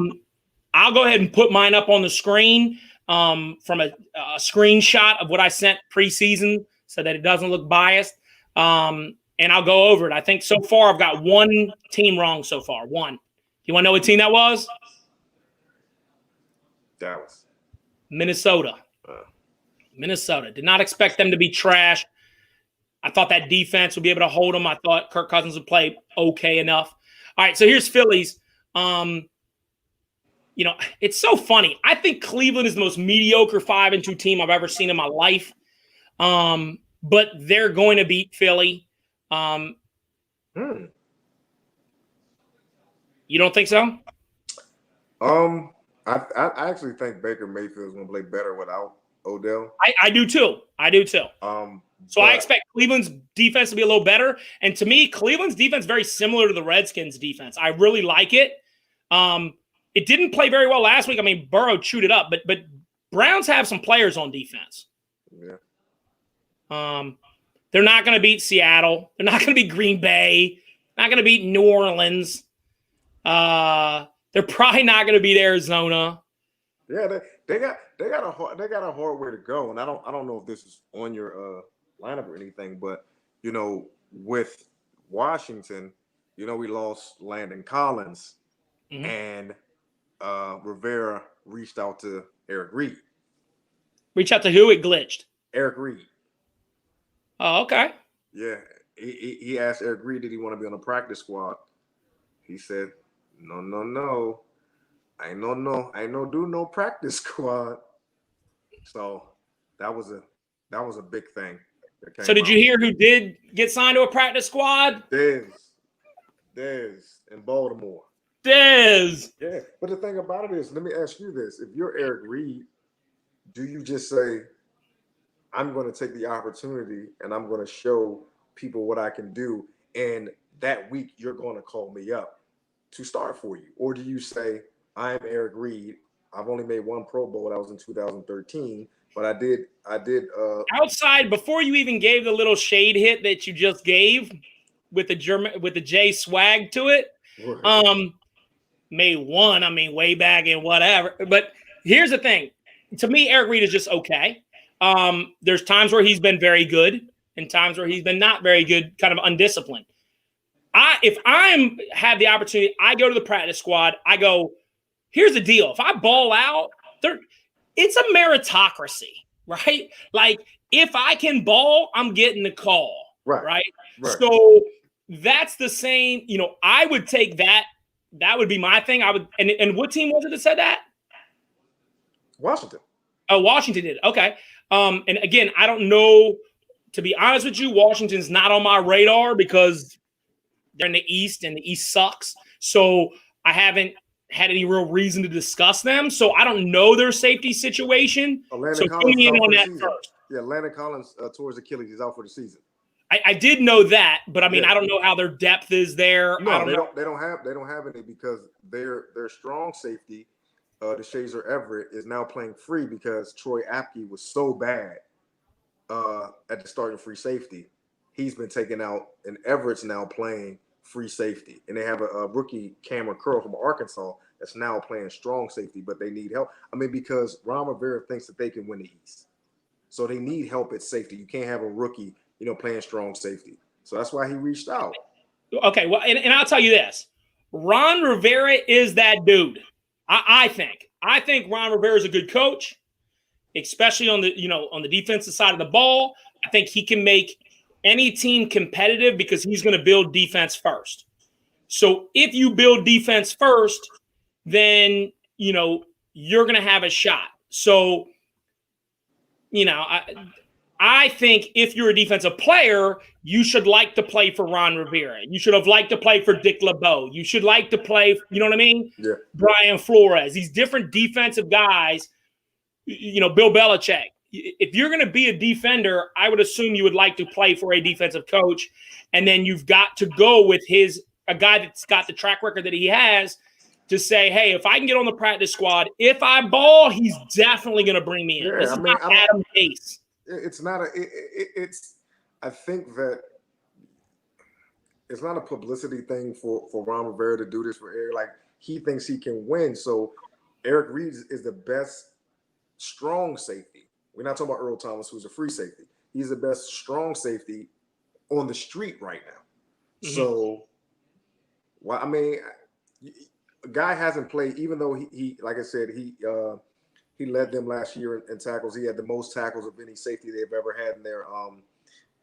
I'll go ahead and put mine up on the screen from a screenshot of what I sent preseason so that it doesn't look biased. And I'll go over it. I think so far I've got one team wrong so far. One. You want to know what team that was?
Dallas.
Minnesota. Minnesota. Did not expect them to be trash. I thought that defense would be able to hold them. I thought Kirk Cousins would play okay enough. All right, so here's Phillies. It's so funny. I think Cleveland is the most mediocre 5-2 team I've ever seen in my life. But they're going to beat Philly. You don't think so?
I actually think Baker Mayfield is going to play better without Odell.
I do too. So I expect Cleveland's defense to be a little better. And to me, Cleveland's defense is very similar to the Redskins' defense. I really like it. It didn't play very well last week. I mean, Burrow chewed it up, but Browns have some players on defense.
Yeah.
They're not going to beat Seattle. They're not going to beat Green Bay. Not going to beat New Orleans. They're probably not going to beat Arizona.
Yeah, they got a hard way to go, and I don't know if this is on your lineup or anything, but with Washington, we lost Landon Collins, and Rivera reached out to Eric Reed.
Reach out to who? It glitched.
Eric Reed.
Oh, okay.
Yeah, he asked Eric Reed, did he want to be on the practice squad? He said, no. I ain't no practice squad. So that was a big thing.
So did you hear who did get signed to a practice squad?
Dez in Baltimore.
Dez.
Yeah, but the thing about it is, let me ask you this: if you're Eric Reed, do you just say, "I'm going to take the opportunity and I'm going to show people what I can do," and that week you're going to call me up to start for you, or do you say, "I'm Eric Reed. I've only made one Pro Bowl. That was in 2013, but I did."
Outside, before you even gave the little shade hit that you just gave with the J swag to it, made one. I mean, way back in whatever. But here's the thing: to me, Eric Reed is just okay. There's times where he's been very good, and times where he's been not very good, kind of undisciplined. If I have the opportunity, I go to the practice squad. I go, here's the deal. If I ball out, it's a meritocracy, right? Like, if I can ball, I'm getting the call, right? So that's the same. I would take that. That would be my thing. I would. And what team was it that said that?
Washington.
Oh, Washington did. Okay. And again, I don't know. To be honest with you, Washington's not on my radar because they're in the East, and the East sucks. So I haven't had any real reason to discuss them. So I don't know their safety situation. So fill me in on that first.
Yeah, Landon Collins towards Achilles. He's out for the season.
I did know that, but I mean, I don't know how their depth is there.
No, they don't have any because their strong safety, DeShazer Everett, is now playing free because Troy Apke was so bad at the starting free safety. He's been taken out, and Everett's now playing free safety. And they have a rookie, Cameron Curl from Arkansas, that's now playing strong safety, but they need help. I mean, because Ron Rivera thinks that they can win the East. So they need help at safety. You can't have a rookie, playing strong safety. So that's why he reached out.
Okay, well, and I'll tell you this. Ron Rivera is that dude. I think. I think Ron Rivera is a good coach, especially on the defensive side of the ball. I think he can make any team competitive because he's going to build defense first. So if you build defense first, then, you're going to have a shot. So, I think if you're a defensive player, you should like to play for Ron Rivera. You should have liked to play for Dick LeBeau. You should like to play, you know what I mean?
Yeah.
Brian Flores. These different defensive guys, Bill Belichick. If you're going to be a defender, I would assume you would like to play for a defensive coach. And then you've got to go with a guy that's got the track record that he has to say, hey, if I can get on the practice squad, if I ball, he's definitely going to bring me in.
Yeah,
This is not Adam Gase.
It's not I think that it's not a publicity thing for Ron Rivera to do this for Eric. Like, he thinks he can win. So Eric Reid is the best strong safety. We're not talking about Earl Thomas, who's a free safety. He's the best strong safety on the street right now. Mm-hmm. So, well, I mean, a guy hasn't played, even though he like I said, he led them last year in tackles. He had the most tackles of any safety they've ever had in their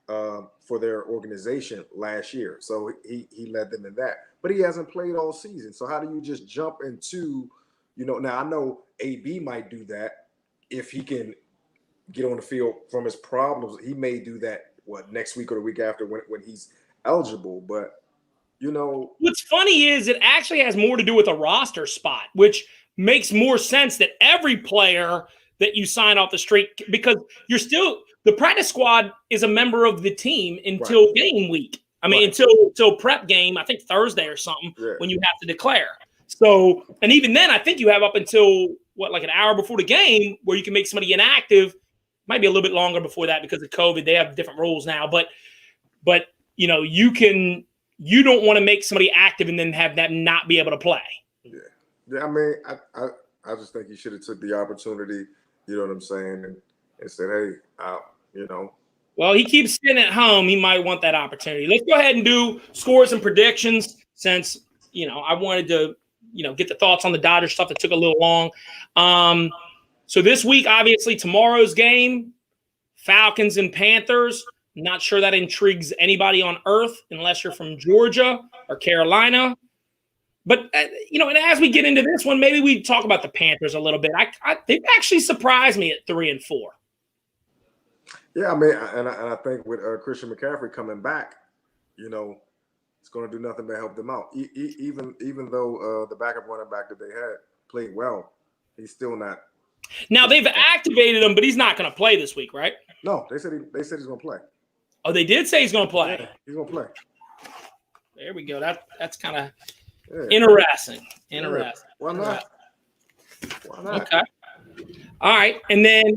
for their organization last year. So he led them in that. But he hasn't played all season. So how do you just jump into, now I know AB might do that if he can get on the field from his problems. He may do that next week or the week after when he's eligible. But
what's funny is it actually has more to do with a roster spot, which makes more sense that every player that you sign off the street, because the practice squad is a member of the team until game week. I mean, until prep game, I think Thursday or something, when you have to declare. So, and even then, I think you have up until like an hour before the game where you can make somebody inactive. Might be a little bit longer before that because of COVID. They have different rules now, but you don't want to make somebody active and then have them not be able to play.
Yeah. I mean, I just think he should have took the opportunity, you know what I'm saying, and said, hey,
Well, he keeps sitting at home. He might want that opportunity. Let's go ahead and do scores and predictions since, I wanted to, get the thoughts on the Dodgers stuff that took a little long. So this week, obviously, tomorrow's game, Falcons and Panthers. Not sure that intrigues anybody on earth unless you're from Georgia or Carolina. But, and as we get into this one, maybe we talk about the Panthers a little bit. They've actually surprised me at 3-4.
Yeah, I mean, and I think with Christian McCaffrey coming back, it's going to do nothing but help them out. Even though the backup running back that they had played well, he's still not.
Now, they've activated him, but he's not going to play this week, right?
No, they said he's going to play.
Oh, they did say he's going to play.
Yeah, he's going to play.
There we go. That's kind of interesting.
Yeah. Why not?
Okay. All right. And then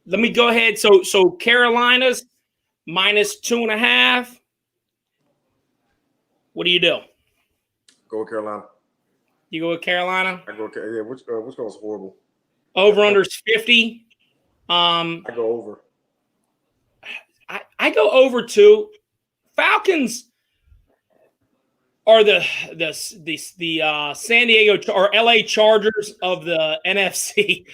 let me go ahead. So Carolina's -2.5. What do you do?
Go with Carolina.
You go with Carolina?
I go with Carolina. Yeah, which goes horrible.
Over/under's 50.
I go over.
I go over too. Falcons are the San Diego or LA Chargers of the NFC.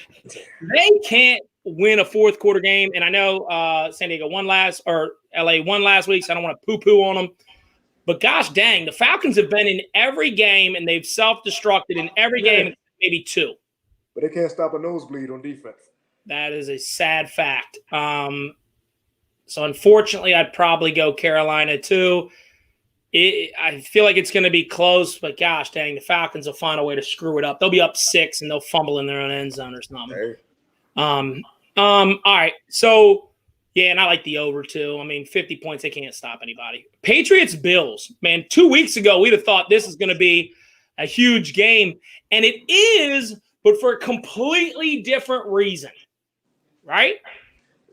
They can't win a fourth quarter game, and I know San Diego won last, or LA won last week, so I don't want to poo-poo on them. But gosh dang, the Falcons have been in every game, and they've self-destructed in every game, maybe two.
But they can't stop a nosebleed on defense.
That is a sad fact. So unfortunately, I'd probably go Carolina too. I feel like it's going to be close, but gosh dang, the Falcons will find a way to screw it up. They'll be up 6 and they'll fumble in their own end zone or something.
Hey.
All right. So yeah, and I like the over too. I mean, 50 points, they can't stop anybody. Patriots Bills, man. 2 weeks ago, we'd have thought this is going to be a huge game, and it is, but for a completely different reason, right?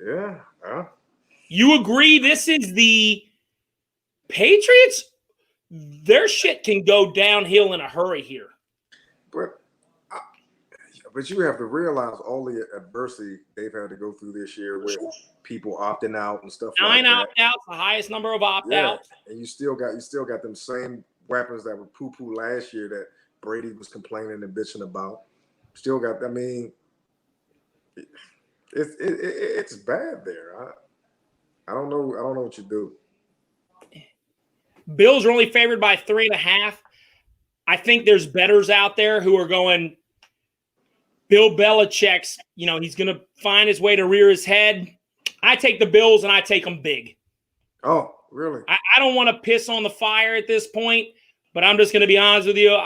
Yeah.
You agree this is the Patriots? Their shit can go downhill in a hurry here.
But But you have to realize all the adversity they've had to go through this year with people opting out and stuff
9
like that.
opt-outs, the highest number of opt-outs.
Yeah, and you still got them same weapons that were poo-poo last year that Brady was complaining and bitching about. Still got. I mean, it's bad there. I don't know. I don't know what you do.
Bills are only favored by 3.5. I think there's bettors out there who are going, Bill Belichick's, he's going to find his way to rear his head. I take the Bills, and I take them big.
Oh, really?
I don't want to piss on the fire at this point, but I'm just going to be honest with you.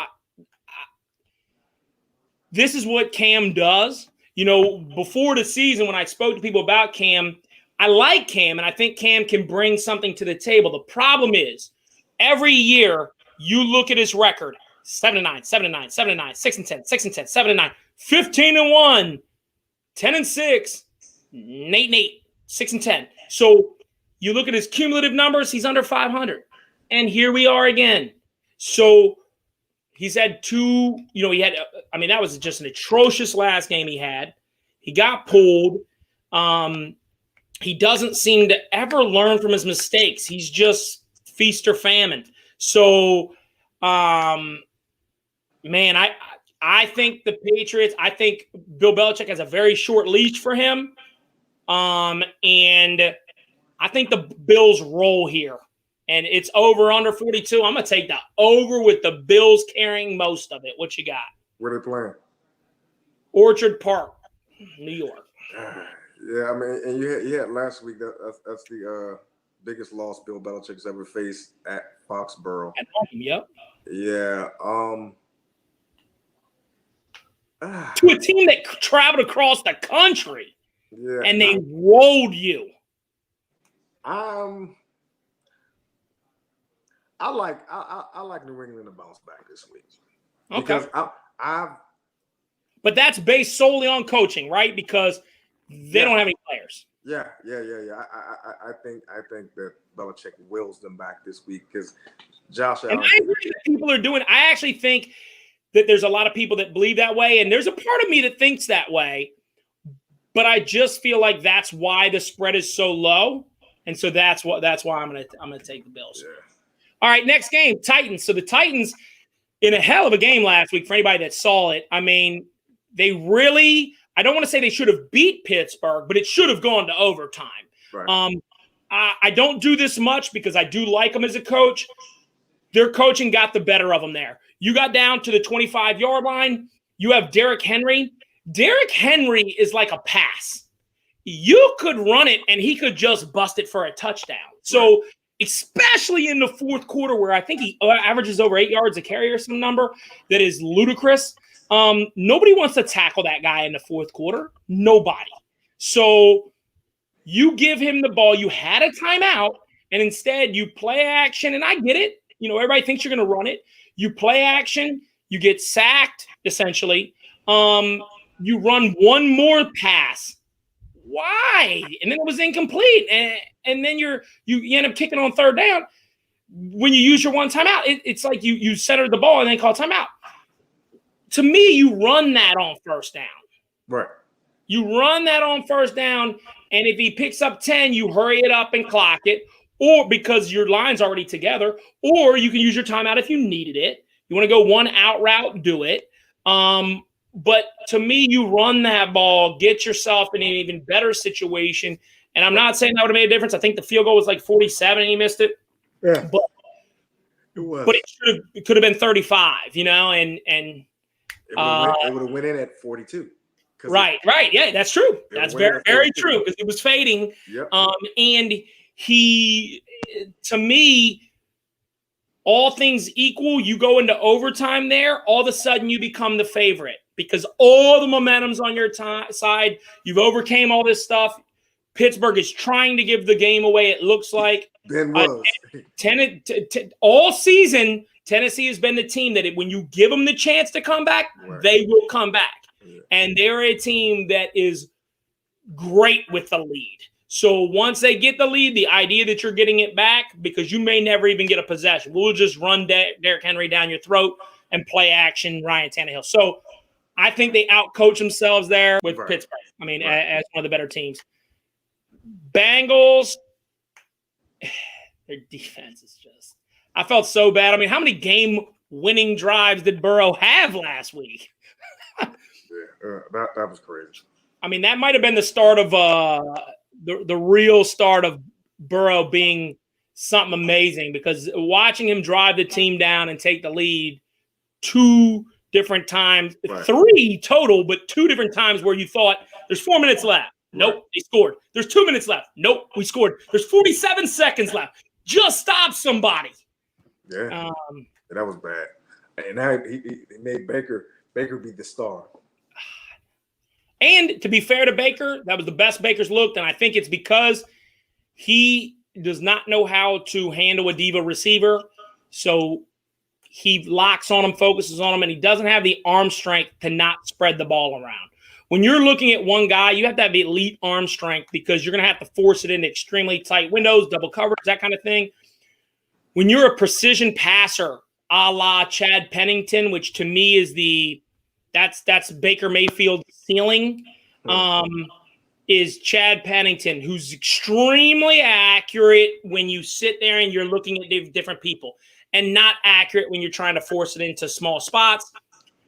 This is what Cam does. Before the season, when I spoke to people about Cam, I like Cam, and I think Cam can bring something to the table. The problem is, every year you look at his record, 7-9, 7-9, 7-9, 6-10, 6-10, 7-9, 15-1, 10-6, 8-8, 6-10. So you look at his cumulative numbers, he's under 500. And here we are again. So he's had two, that was just an atrocious last game he had. He got pulled. He doesn't seem to ever learn from his mistakes. He's just feast or famine. So, I think the Patriots, I think Bill Belichick has a very short leash for him. And I think the Bills roll here. And it's over under 42. I'm going to take the over with the Bills carrying most of it. What you got?
Where they playing?
Orchard Park, New York.
Yeah, I mean, and you had last week. That's the biggest loss Bill Belichick's ever faced at Foxborough.
At home, yep.
Yeah.
To a team that traveled across the country.
Yeah.
And they rolled you.
I like New England to bounce back this week.
Okay.
Because
But that's based solely on coaching, right? Because they don't have any players.
Yeah. I think that Belichick wills them back this week because Josh Allen.
And I agree that people are doing. I actually think that there's a lot of people that believe that way, and there's a part of me that thinks that way. But I just feel like that's why the spread is so low, and so that's why I'm gonna take the Bills.
Yeah.
All right, next game, Titans. So the Titans, in a hell of a game last week for anybody that saw it. I mean, they really. I don't want to say they should have beat Pittsburgh, but it should have gone to overtime.
Right.
I don't do this much because I do like them as a coach. Their coaching got the better of them there. You got down to the 25-yard line. You have Derrick Henry. Derrick Henry is like a pass. You could run it, and he could just bust it for a touchdown. So especially in the fourth quarter where I think he averages over 8 yards a carry or some number that is ludicrous. Nobody wants to tackle that guy in the fourth quarter. Nobody. So you give him the ball. You had a timeout, and instead you play action. And I get it. Everybody thinks you're going to run it. You play action. You get sacked, essentially. You run one more pass. Why? And then it was incomplete. And then you end up kicking on third down. When you use your one timeout, it's like you center the ball and then call timeout. To me, you run that on first down.
Right.
You run that on first down, and if he picks up 10, you hurry it up and clock it, or because your line's already together, or you can use your timeout if you needed it. You want to go one out route, do it. But to me, you run that ball, get yourself in an even better situation. And I'm not saying that would have made a difference. I think the field goal was like 47 and he missed it.
Yeah.
But
it was.
But it could have been 35, and
it would have went in at 42.
Right. Yeah, that's true. That's very, very true because it was fading.
Yep.
And he, to me, all things equal, you go into overtime there, all of a sudden you become the favorite because all the momentum's on your side. You've overcame all this stuff. Pittsburgh is trying to give the game away, it looks like.
Ben was.
All season, Tennessee has been the team that when you give them the chance to come back, they will come back. Yeah. And they're a team that is great with the lead. So once they get the lead, the idea that you're getting it back, because you may never even get a possession. We'll just run Derrick Henry down your throat and play action Ryan Tannehill. So I think they outcoach themselves there with
Right.
Pittsburgh. I mean,
Right.
as one of the better teams. Bengals, their defense is just – I felt so bad. I mean, how many game-winning drives did Burrow have last week?
Yeah, that was crazy.
I mean, that might have been the start of the real start of Burrow being something amazing, because watching him drive the team down and take the lead 2 different times,
Right.
3 total, but 2 different times where you thought there's 4 minutes left. Nope,
Right.
they scored. There's 2 minutes left. Nope, we scored. There's 47 seconds left. Just stop somebody.
Yeah, that was bad. And now he made Baker be the star.
And to be fair to Baker, that was the best Baker's looked, and I think it's because he does not know how to handle a diva receiver. So he locks on him, focuses on him, and he doesn't have the arm strength to not spread the ball around. When you're looking at one guy, you have to have elite arm strength, because you're going to have to force it into extremely tight windows, double coverage, that kind of thing. When you're a precision passer, a la Chad Pennington, which to me is that's Baker Mayfield's ceiling, is Chad Pennington, who's extremely accurate when you sit there and you're looking at different people, and not accurate when you're trying to force it into small spots.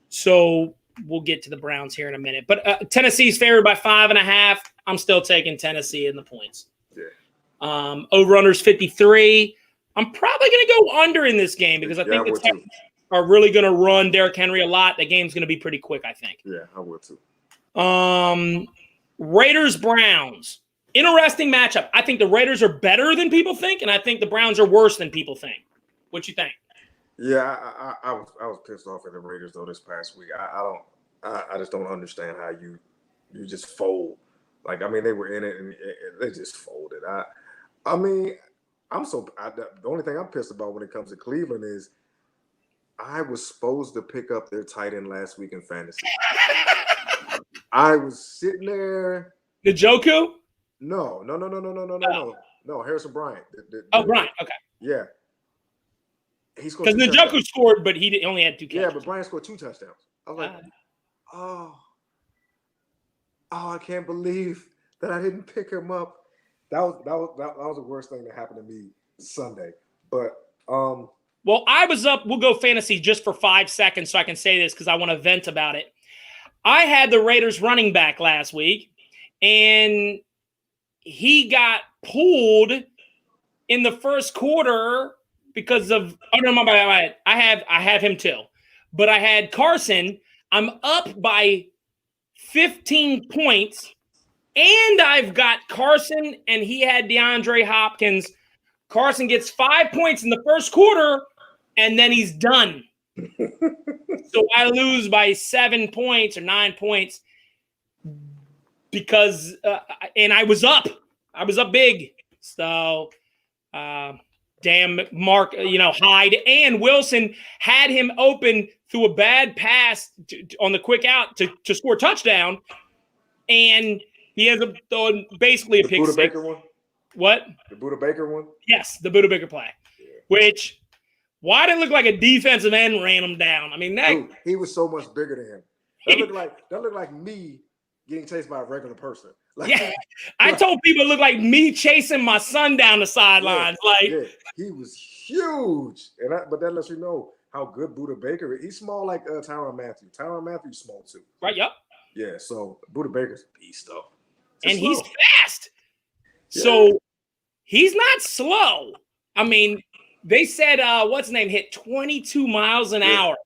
So we'll get to the Browns here in a minute. But Tennessee's favored by 5.5. I'm still taking Tennessee in the points.
Yeah.
Over-under's 53. I'm probably going to go under in this game, because I think the Texans are really going to run Derrick Henry a lot. The game's going to be pretty quick, I think.
Yeah, I would too.
Raiders-Browns. Interesting matchup. I think the Raiders are better than people think, and I think the Browns are worse than people think. What you think?
Yeah, I was pissed off at the Raiders though this past week. I just don't understand how you just fold. Like, I mean, they were in it and they just folded. I mean, the only thing I'm pissed about when it comes to Cleveland is I was supposed to pick up their tight end last week in fantasy. I was sitting there.
Njoku?
No, Harrison Bryant.
Bryant. Okay.
Yeah. He scored
because Njoku scored, but he only had 2 catches.
Yeah, but Bryant scored 2 touchdowns. I was like, oh, I can't believe that I didn't pick him up. That was the worst thing that happened to me Sunday. But
well, I was up. We'll go fantasy just for 5 seconds so I can say this, because I want to vent about it. I had the Raiders running back last week, and he got pulled in the first quarter because of – oh, no, my bad. I have him too. But I had Carson. I'm up by 15 points, and I've got Carson, and he had DeAndre Hopkins. Carson gets 5 points in the first quarter, and then he's done. So I lose by 7 points or 9 points because and I was up. I was up big. So damn Mark, Hyde and Wilson had him open through a bad pass on the quick out to score a touchdown, and he has basically a pick six.
Buda Baker one?
What?
The Buda Baker one?
Yes, the Buda Baker play. Yeah. Which, why did it look like a defensive end ran him down? I mean,
Dude, he was so much bigger than him. That looked like me getting chased by a regular person.
Yeah, I told people it looked like me chasing my son down the sidelines.
He was huge, but that lets you know how good Buda Baker is. He's small like Tyrann Mathieu. Tyrann Mathieu's small too.
Right. Yep.
Yeah. So Buda Baker's a beast though,
and he's fast. Yeah. So he's not slow. I mean, they said what's his name hit 22 miles an hour.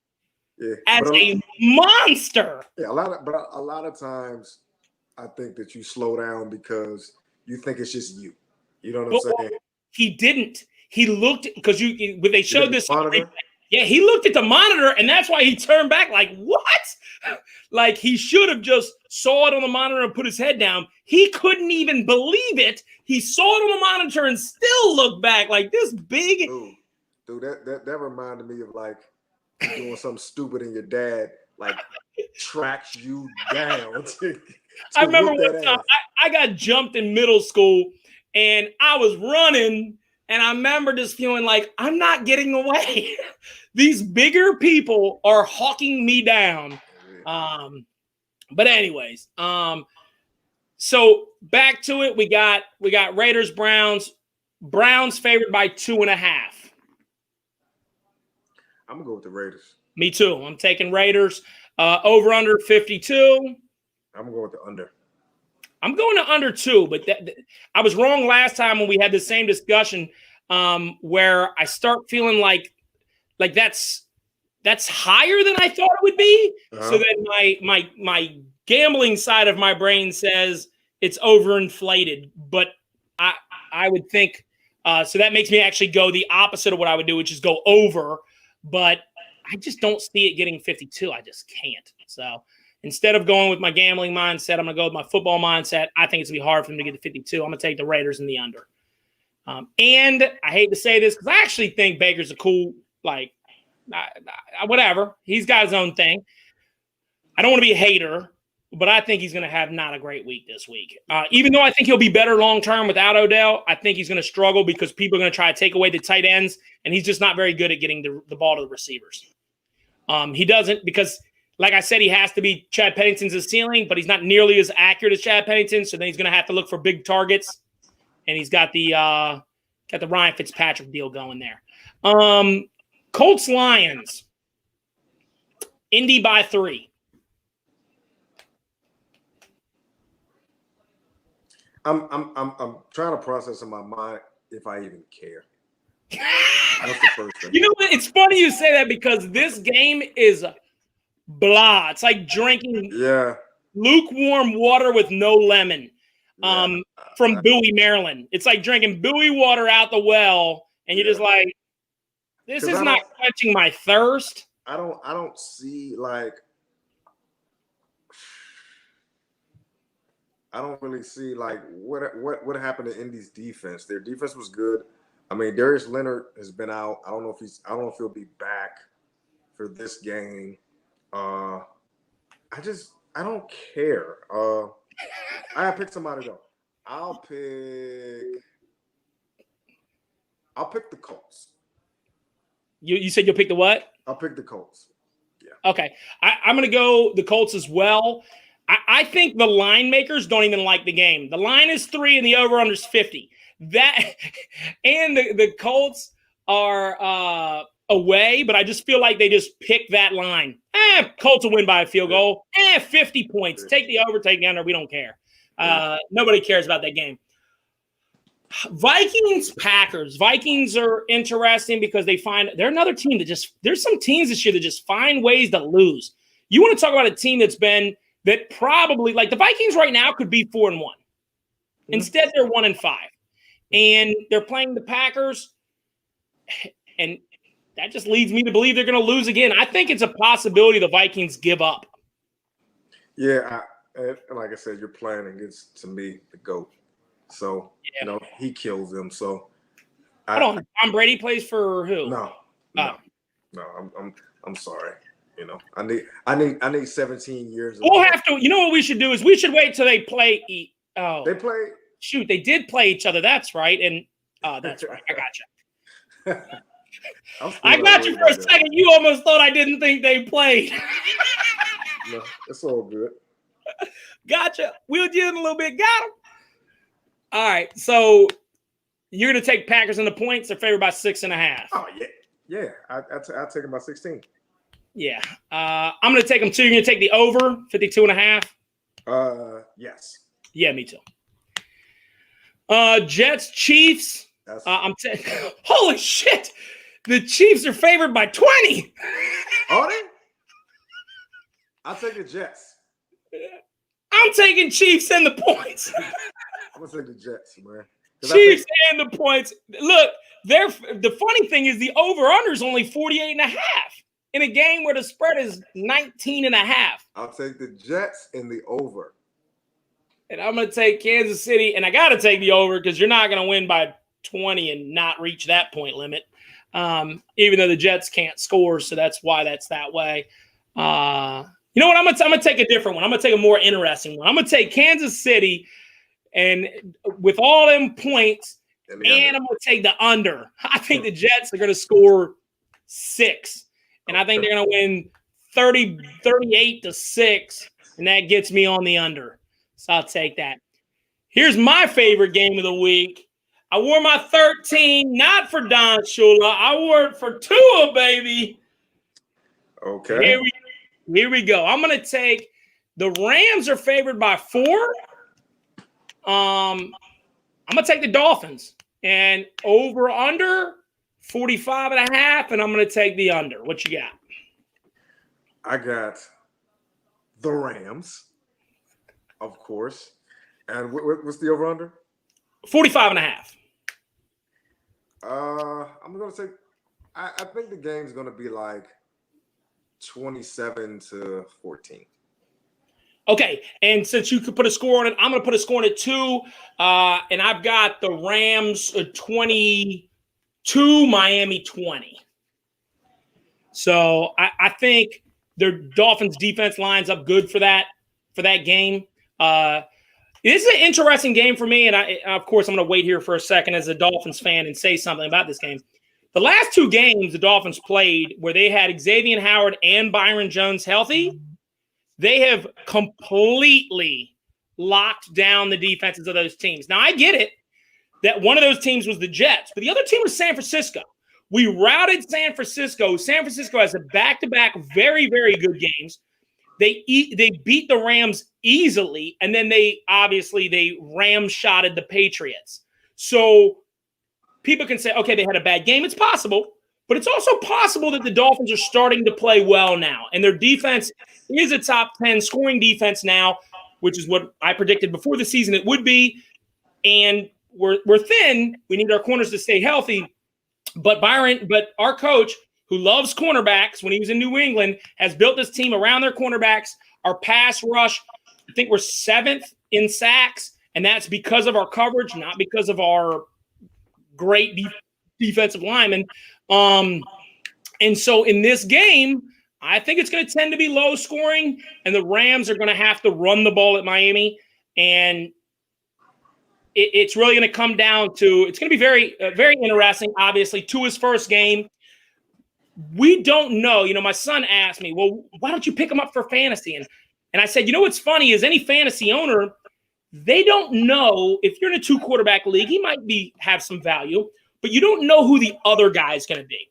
Yeah.
As a monster.
Yeah, a lot of times I think that you slow down because you think it's just you. You know what I'm saying?
He didn't. He looked because when they showed this
monitor.
Yeah, he looked at the monitor, and that's why he turned back like, what? Like, he should have just saw it on the monitor and put his head down. He couldn't even believe it. He saw it on the monitor and still looked back like this big.
Dude, that reminded me of like doing something stupid and your dad like tracks you down.
I remember one time I got jumped in middle school, and I was running, and I remember just feeling like I'm not getting away. These bigger people are hawking me down. But anyways, so back to it. We got Raiders, Browns. Browns favored by 2.5.
I'm gonna go with the Raiders.
Me too. I'm taking Raiders. Over under 52.
I'm gonna go with the under.
I'm going to under 2, but I was wrong last time when we had the same discussion where I start feeling like that's higher than I thought it would be.
Uh-huh.
So then my gambling side of my brain says it's overinflated, but I would think so that makes me actually go the opposite of what I would do, which is go over. But I just don't see it getting 52. I just can't. So instead of going with my gambling mindset, I'm going to go with my football mindset. I think it's going to be hard for them to get to 52. I'm going to take the Raiders in the under. And I hate to say this because I actually think Baker's a cool, whatever. He's got his own thing. I don't want to be a hater, but I think he's going to have not a great week this week. Even though I think he'll be better long-term without Odell, I think he's going to struggle because people are going to try to take away the tight ends, and he's just not very good at getting the ball to the receivers. He doesn't because, like I said, he has to be Chad Pennington's ceiling, but he's not nearly as accurate as Chad Pennington, so then he's going to have to look for big targets, and he's got the Ryan Fitzpatrick deal going there. Colts, Lions. Indy by 3.
I'm trying to process in my mind if I even care. That's the first thing.
You know what? It's funny you say that because this game is blah. It's like drinking lukewarm water with no lemon from Bowie, Maryland. It's like drinking Bowie water out the well, and you're just like, this is not quenching my thirst.
I don't see I don't really see what happened to Indy's defense. Their defense was good. I mean, Darius Leonard has been out. I don't know if he'll be back for this game. I don't care. I pick somebody though. I'll pick the Colts.
You said you'll pick the what?
I'll pick the Colts. Yeah.
Okay. I'm going to go the Colts as well. I think the line makers don't even like the game. The line is 3 and the over-under is 50. And the Colts are away, but I just feel like they just pick that line. Colts will win by a field goal. 50 points. Take the over, take the under. We don't care. Nobody cares about that game. Vikings, Packers. Vikings are interesting because they're another team there's some teams this year that just find ways to lose. You want to talk about a team that probably, like the Vikings right now could be 4-1. Instead, they're 1-5. And they're playing the Packers. And that just leads me to believe they're going to lose again. I think it's a possibility the Vikings give up.
Yeah, like I said, you're playing against, to me, the GOAT. So, he kills them. So,
Hold on. Tom Brady plays for who?
No, I'm sorry. I need 17 years.
We'll have to. You know what we should do is we should wait till they play.
They play.
Shoot, they did play each other. That's right. And that's right. I got you. I got you for a second. You almost thought I didn't think they played.
No, it's all good.
Gotcha. Wheeled you in a little bit. Got him. All right. So you're going to take Packers in the points. They're favored by 6.5.
Oh, yeah. Yeah. I'll take them by 16.
Yeah. I'm going to take them too. You're going to take the over 52.5?
Yes.
Yeah, me too. Jets, Chiefs. Holy shit. The Chiefs are favored by 20.
Are they? I'll take the Jets.
I'm taking Chiefs and the points.
I'm going to take the Jets, man.
Chiefs and the points. Look, the funny thing is the over-under is only 48.5 in a game where the spread is 19.5.
I'll take the Jets and the over.
And I'm going to take Kansas City, and I got to take the over because you're not going to win by 20 and not reach that point limit, even though the Jets can't score, so that's why that's that way. You know what? I'm gonna take a different one. I'm going to take a more interesting one. I'm going to take Kansas City, and with all them points, and I'm going to take the under. I think the Jets are going to score 6, and I think they're going to win 38-6, and that gets me on the under. So I'll take that. Here's my favorite game of the week. I wore my 13, not for Don Shula. I wore it for Tua, baby.
Okay.
Here we go. I'm going to take the Rams are favored by 4. I'm going to take the Dolphins and over under 45.5, and I'm going to take the under. What you got?
I got the Rams, of course. And what's the over under?
45.5.
I'm going to say, I think the game's going to be like 27-14.
Okay, and since you could put a score on it, I'm going to put a score on it too. And I've got the Rams 22, Miami 20. So I think their Dolphins defense lines up good for that game. This is an interesting game for me, and of course I'm going to wait here for a second as a Dolphins fan and say something about this game. The last 2 games the Dolphins played where they had Xavier Howard and Byron Jones healthy, they have completely locked down the defenses of those teams. Now, I get it that one of those teams was the Jets, but the other team was San Francisco. We routed San Francisco. San Francisco has a back-to-back very, very good games. They beat the Rams easily, and then they ram-shotted the Patriots. So people can say, okay, they had a bad game. It's possible, but it's also possible that the Dolphins are starting to play well now, and their defense is a top 10 scoring defense now, which is what I predicted before the season it would be. And we're thin. We need our corners to stay healthy. But our coach, who loves cornerbacks when he was in New England, has built this team around their cornerbacks. Our pass rush, I think we're 7th in sacks, and that's because of our coverage, not because of our great defensive linemen. And so in this game, I think it's going to tend to be low scoring, and the Rams are going to have to run the ball at Miami. And it's really going to come down to – it's going to be very, very interesting, obviously, Tua's first game. We don't know. My son asked me, well, why don't you pick him up for fantasy? And I said, what's funny is any fantasy owner, they don't know if you're in a 2-quarterback league, he might have some value, but you don't know who the other guy is going to be.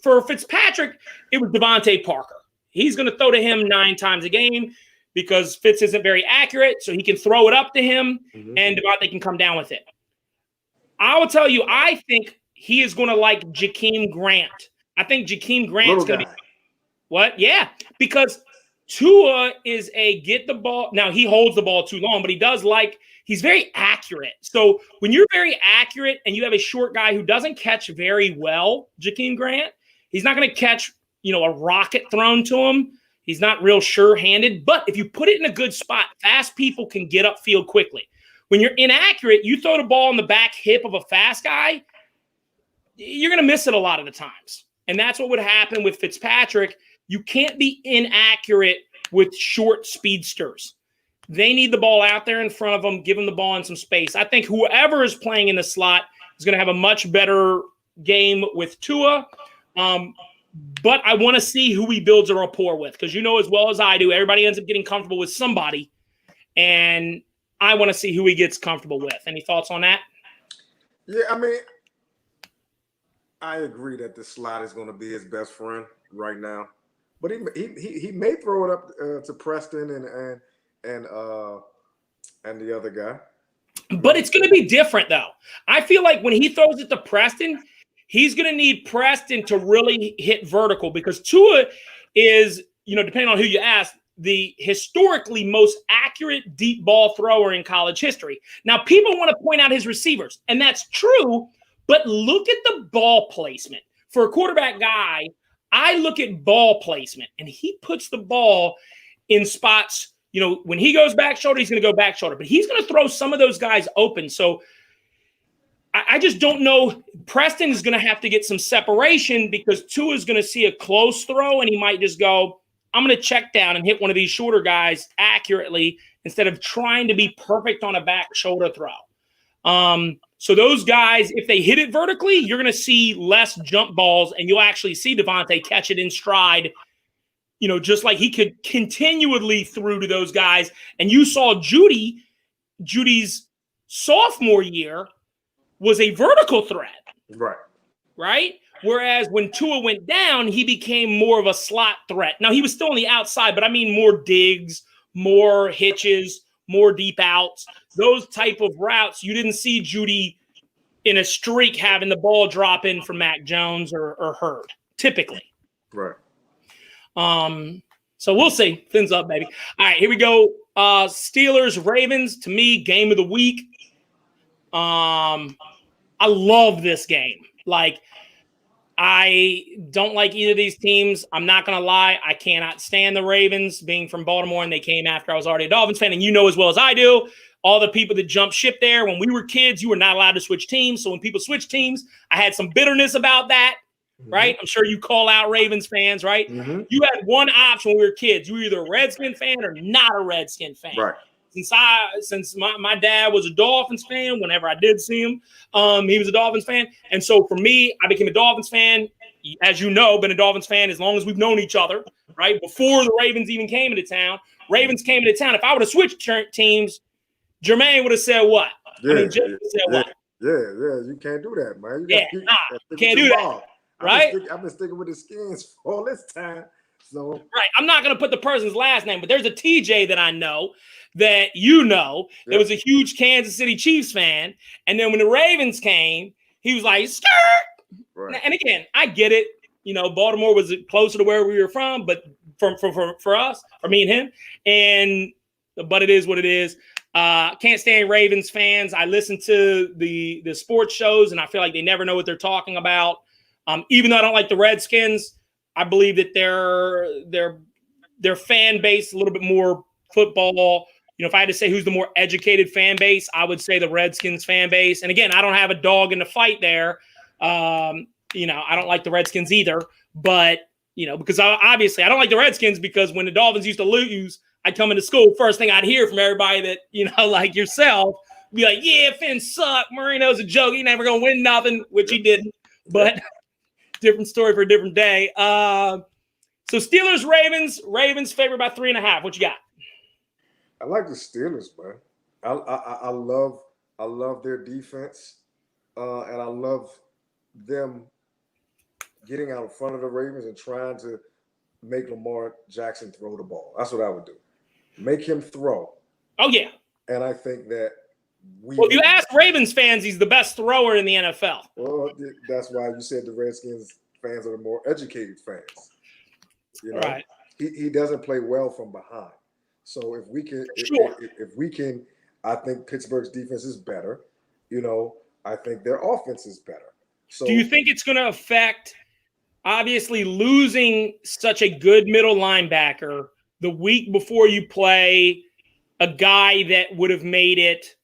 For Fitzpatrick, it was Devontae Parker. He's going to throw to him 9 times a game because Fitz isn't very accurate, so he can throw it up to him, and Devontae can come down with it. I will tell you, I think he is going to like Jakeem Grant. I think Jakeem Grant's going to be – what? Yeah, because Tua is a get the ball – now, he holds the ball too long, but he's very accurate. So when you're very accurate and you have a short guy who doesn't catch very well, Jakeem Grant, he's not going to catch, a rocket thrown to him. He's not real sure-handed. But if you put it in a good spot, fast people can get upfield quickly. When you're inaccurate, you throw the ball in the back hip of a fast guy, you're going to miss it a lot of the times. And that's what would happen with Fitzpatrick. You can't be inaccurate with short speedsters. They need the ball out there in front of them, give them the ball in some space. I think whoever is playing in the slot is going to have a much better game with Tua. But I want to see who he builds a rapport with because as well as I do, everybody ends up getting comfortable with somebody. And I want to see who he gets comfortable with. Any thoughts on that?
Yeah, I agree that the slot is going to be his best friend right now. But he may throw it up to Preston and the other guy.
But it's going to be different, though. I feel like when he throws it to Preston, he's going to need Preston to really hit vertical because Tua is, depending on who you ask, the historically most accurate deep ball thrower in college history. Now, people want to point out his receivers, and that's true, but look at the ball placement. For a quarterback guy, I look at ball placement, and he puts the ball in spots. When he goes back shoulder, he's going to go back shoulder, but he's going to throw some of those guys open. So I just don't know. Preston is going to have to get some separation because Tua is going to see a close throw, and he might just go, I'm going to check down and hit one of these shorter guys accurately instead of trying to be perfect on a back shoulder throw. So those guys, if they hit it vertically, you're going to see less jump balls, and you'll actually see Devontae catch it in stride, just like he could continually throw to those guys. And you saw Judy's sophomore year was a vertical threat. Right? Whereas when Tua went down, he became more of a slot threat. Now, he was still on the outside, but I mean more digs, more hitches, more deep outs, those type of routes. You didn't see Judy in a streak having the ball drop in from Mac Jones or Hurd, typically.
Right.
So we'll see. Fins up, baby. All right, here we go. Steelers, Ravens, to me, game of the week. I love this game. Like, I don't like either of these teams. I'm not going to lie. I cannot stand the Ravens, being from Baltimore, and they came after I was already a Dolphins fan. And you know as well as I do, all the people that jumped ship there, when we were kids, you were not allowed to switch teams. So when people switch teams, I had some bitterness about that, right? I'm sure you call out Ravens fans, right? You had one option when we were kids. You were either a Redskin fan or not a Redskin fan.
Right.
Since my dad was a Dolphins fan, whenever I did see him, he was a Dolphins fan. And so for me, I became a Dolphins fan. As you know, been a Dolphins fan as long as we've known each other, right? Before the Ravens even came into town. Ravens came into town. If I would have switched teams, Jermaine would have said what?
Yeah,
what?
You can't do that, man.
You can't do that, right?
I've been sticking with the Skins for all this time. So
right, I'm not going to put the person's last name, but there's a TJ that I know that there was a huge Kansas City Chiefs fan, and then when the Ravens came, he was like, skirt. Right. And again, I get it. Baltimore was closer to where we were from, but for us, for me and him, but it is what it is. Can't stand Ravens fans. I listen to the sports shows, and I feel like they never know what they're talking about. Even though I don't like the Redskins, I believe that their fan base is a little bit more football. If I had to say who's the more educated fan base, I would say the Redskins fan base. And again, I don't have a dog in the fight there. I don't like the Redskins either. But, because obviously I don't like the Redskins because when the Dolphins used to lose, I'd come into school. First thing I'd hear from everybody that, like yourself, be like, yeah, Fins suck. Marino's a joke. He never going to win nothing, which he didn't. But different story for a different day. So Steelers, Ravens favored by 3.5. What you got?
I like the Steelers, man. I love their defense, and I love them getting out in front of the Ravens and trying to make Lamar Jackson throw the ball. That's what I would do. Make him throw.
Oh, yeah.
And I think that
if you ask Ravens fans, he's the best thrower in the NFL.
Well, that's why you said the Redskins fans are the more educated fans.
Right.
He doesn't play well from behind. So if we can, I think Pittsburgh's defense is better. I think their offense is better. So
do you think it's going to affect, obviously, losing such a good middle linebacker the week before you play a guy that would have made it?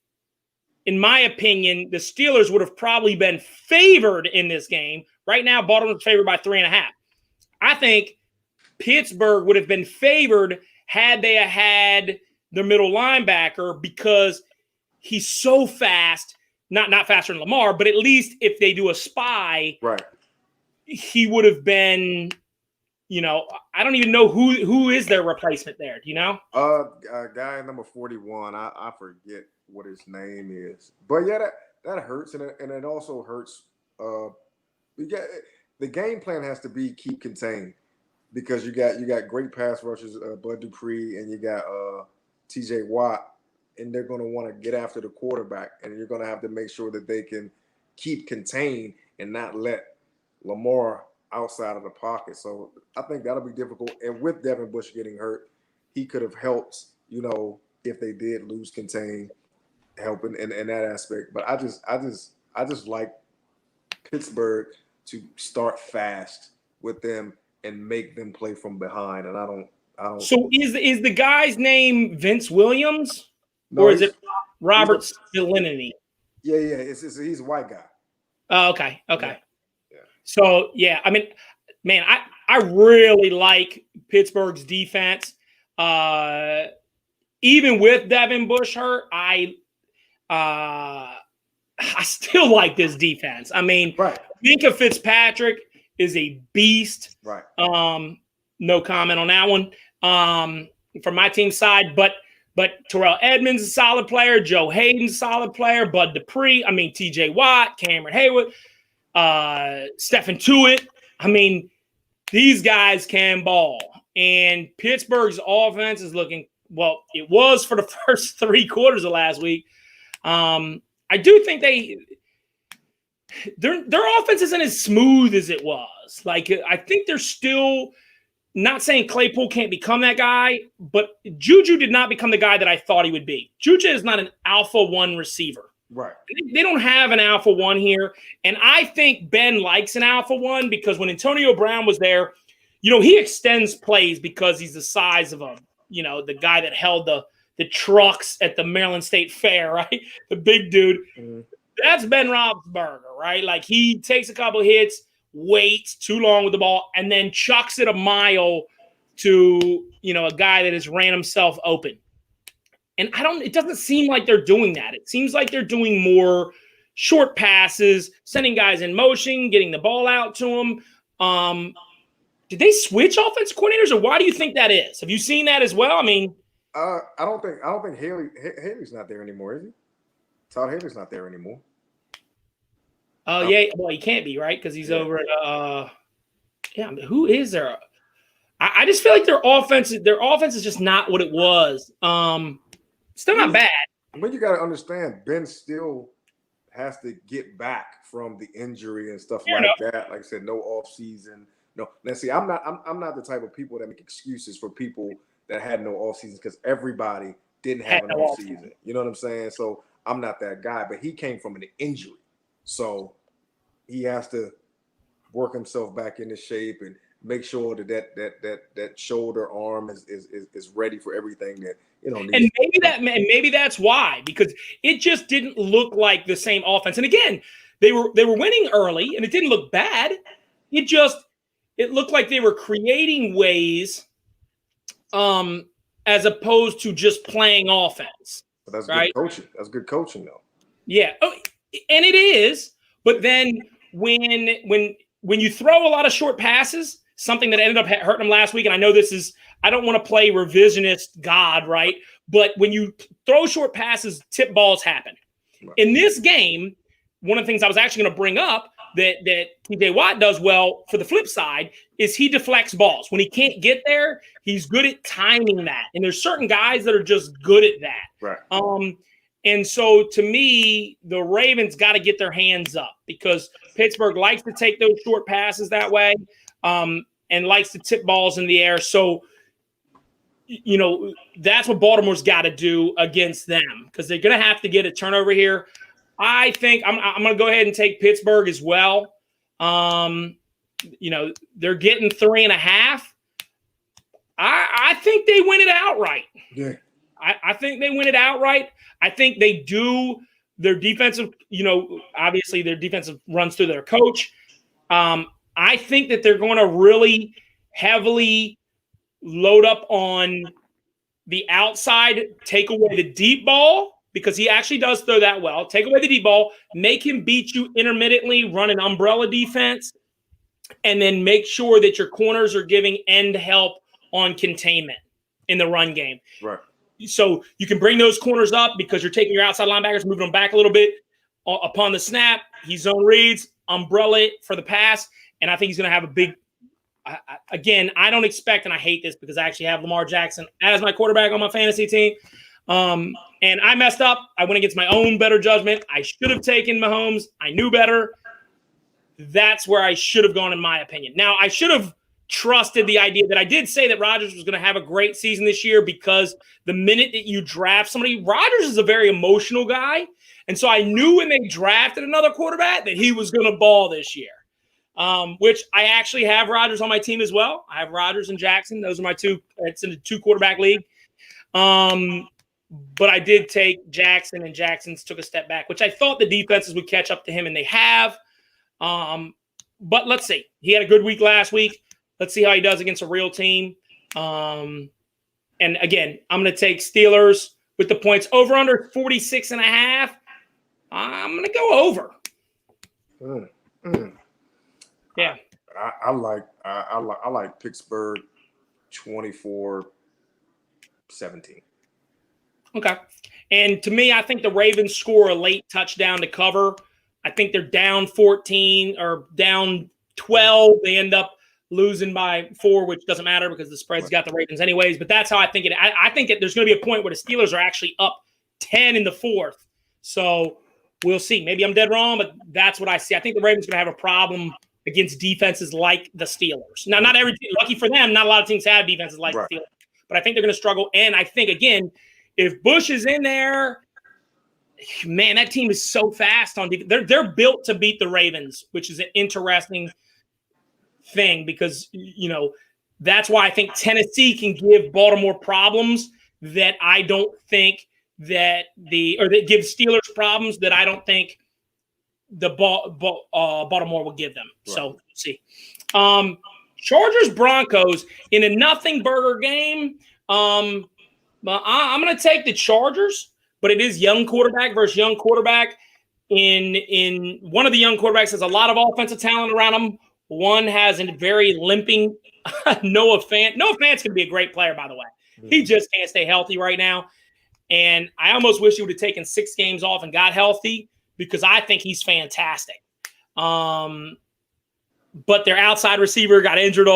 In my opinion, the Steelers would have probably been favored in this game. Right now, Baltimore's favored by 3.5. I think Pittsburgh would have been favored had they had their middle linebacker because he's so fast, not faster than Lamar, but at least if they do a spy,
right,
he would have been, I don't even know who is their replacement there. Do you know?
Guy number 41. I forget what his name is, but yeah, that hurts, and it also hurts. The game plan has to be keep contained. Because you got great pass rushers, Bud Dupree, and you got T.J. Watt, and they're going to want to get after the quarterback, and you're going to have to make sure that they can keep contained and not let Lamar outside of the pocket. So I think that'll be difficult. And with Devin Bush getting hurt, he could have helped, if they did lose contain, helping in that aspect. But I just like Pittsburgh to start fast with them and make them play from behind, and I don't.
So is the guy's name Vince Williams, or is it Robert Spilinity?
Yeah, he's a white guy.
Oh, okay.
Yeah.
So yeah, I mean, man, I really like Pittsburgh's defense. Even with Devin Bush hurt, I still like this defense. I mean,
right.
Minkah Fitzpatrick is a beast.
Right.
no comment on that one from my team side. But Terrell Edmonds is a solid player. Joe Hayden's a solid player. Bud Dupree. I mean, T.J. Watt, Cameron Haywood, Stephen Tuitt. I mean, these guys can ball. And Pittsburgh's offense is looking – well, it was for the first 3 quarters of last week. I do think their offense isn't as smooth as it was. Like, I think they're still – not saying Claypool can't become that guy, but Juju did not become the guy that I thought he would be. Juju is not an alpha 1 receiver.
Right.
They don't have an alpha 1 here. And I think Ben likes an alpha 1 because when Antonio Brown was there, he extends plays because he's the size of the guy that held the trucks at the Maryland State Fair, right? The big dude. Mm-hmm. That's Ben Roethlisberger, right? Like, he takes a couple of hits, waits too long with the ball, and then chucks it a mile to, a guy that has ran himself open. And it doesn't seem like they're doing that. It seems like they're doing more short passes, sending guys in motion, getting the ball out to them. Did they switch offensive coordinators, or why do you think that is? Have you seen that as well? I mean,
I don't think Haley's not there anymore, is he? Todd Haley's not there anymore.
Oh, yeah. Well, he can't be, right? Because he's over at who is there? I just feel like their offense is just not what it was. Still not bad.
But you got to understand, Ben still has to get back from the injury and stuff that. Like I said, no off season. No. Now, see, I'm not the type of people that make excuses for people that had no off season because everybody didn't have an off season. You know what I'm saying? So I'm not that guy. But he came from an injury, so he has to work himself back into shape and make sure that shoulder arm is ready for everything that needs.
And maybe that's why, because it just didn't look like the same offense. And again, they were winning early, and it didn't look bad. It looked like they were creating ways, as opposed to just playing offense.
But that's
right?
Good coaching. That's good coaching, though.
Yeah, and it is. But then when you throw a lot of short passes, something that ended up hurting them last week, and I know I don't want to play revisionist God, right? But when you throw short passes, tip balls happen. Right. In this game, one of the things I was actually going to bring up that T.J. Watt does well for the flip side is he deflects balls. When he can't get there, he's good at timing that. And there's certain guys that are just good at that.
Right.
And so to me, the Ravens got to get their hands up because Pittsburgh likes to take those short passes that way and likes to tip balls in the air. So, that's what Baltimore's got to do against them because they're going to have to get a turnover here. I think I'm going to go ahead and take Pittsburgh as well. They're getting 3.5. I think they win it outright.
Yeah.
I think they win it outright. I think they do their defensive, obviously their defensive runs through their coach. I think that they're going to really heavily load up on the outside, take away the deep ball because he actually does throw that well. Take away the deep ball, make him beat you intermittently, run an umbrella defense, and then make sure that your corners are giving end help on containment in the run game.
Right.
So you can bring those corners up because you're taking your outside linebackers, moving them back a little bit upon the snap. He zone reads, umbrella it for the pass, and I think he's going to have a big again, I don't expect, and I hate this because I actually have Lamar Jackson as my quarterback on my fantasy team. And I messed up. I went against my own better judgment. I should have taken Mahomes. I knew better. That's where I should have gone, in my opinion. Now, I should have trusted the idea that I did say that Rodgers was going to have a great season this year because the minute that you draft somebody, Rodgers is a very emotional guy. And so I knew when they drafted another quarterback that he was going to ball this year, which I actually have Rodgers on my team as well. I have Rodgers and Jackson. Those are my two. It's in a 2-quarterback league. But I did take Jackson, and Jackson's took a step back, which I thought the defenses would catch up to him, and they have. But let's see. He had a good week last week. Let's see how he does against a real team. And again, I'm going to take Steelers with the points over under 46.5. I'm going to go over.
Yeah.
I
like Pittsburgh 24-17.
Okay. And to me, I think the Ravens score a late touchdown to cover. I think they're down 14 or down 12. They end up losing by 4, which doesn't matter because the spread's got the Ravens anyways. But that's how I think it. I think there's going to be a point where the Steelers are actually up 10 in the 4th. So we'll see. Maybe I'm dead wrong, but that's what I see. I think the Ravens are going to have a problem against defenses like the Steelers. Now, not every team, lucky for them, not a lot of teams have defenses like the Steelers. But I think they're going to struggle. And I think, again, if Bush is in there, man, that team is so fast on defense. They're built to beat the Ravens, which is an interesting thing because, that's why I think Tennessee can give Baltimore problems that I don't think that that give Steelers problems that I don't think the Baltimore will give them. Right. So we'll see. Chargers Broncos in a nothing burger game. I'm going to take the Chargers, but it is young quarterback versus young quarterback. In one of the young quarterbacks has a lot of offensive talent around him. One has a very limping Noah Fant. Noah Fant's going to be a great player, by the way. Mm-hmm. He just can't stay healthy right now. And I almost wish he would have taken 6 games off and got healthy because I think he's fantastic. But their outside receiver got injured.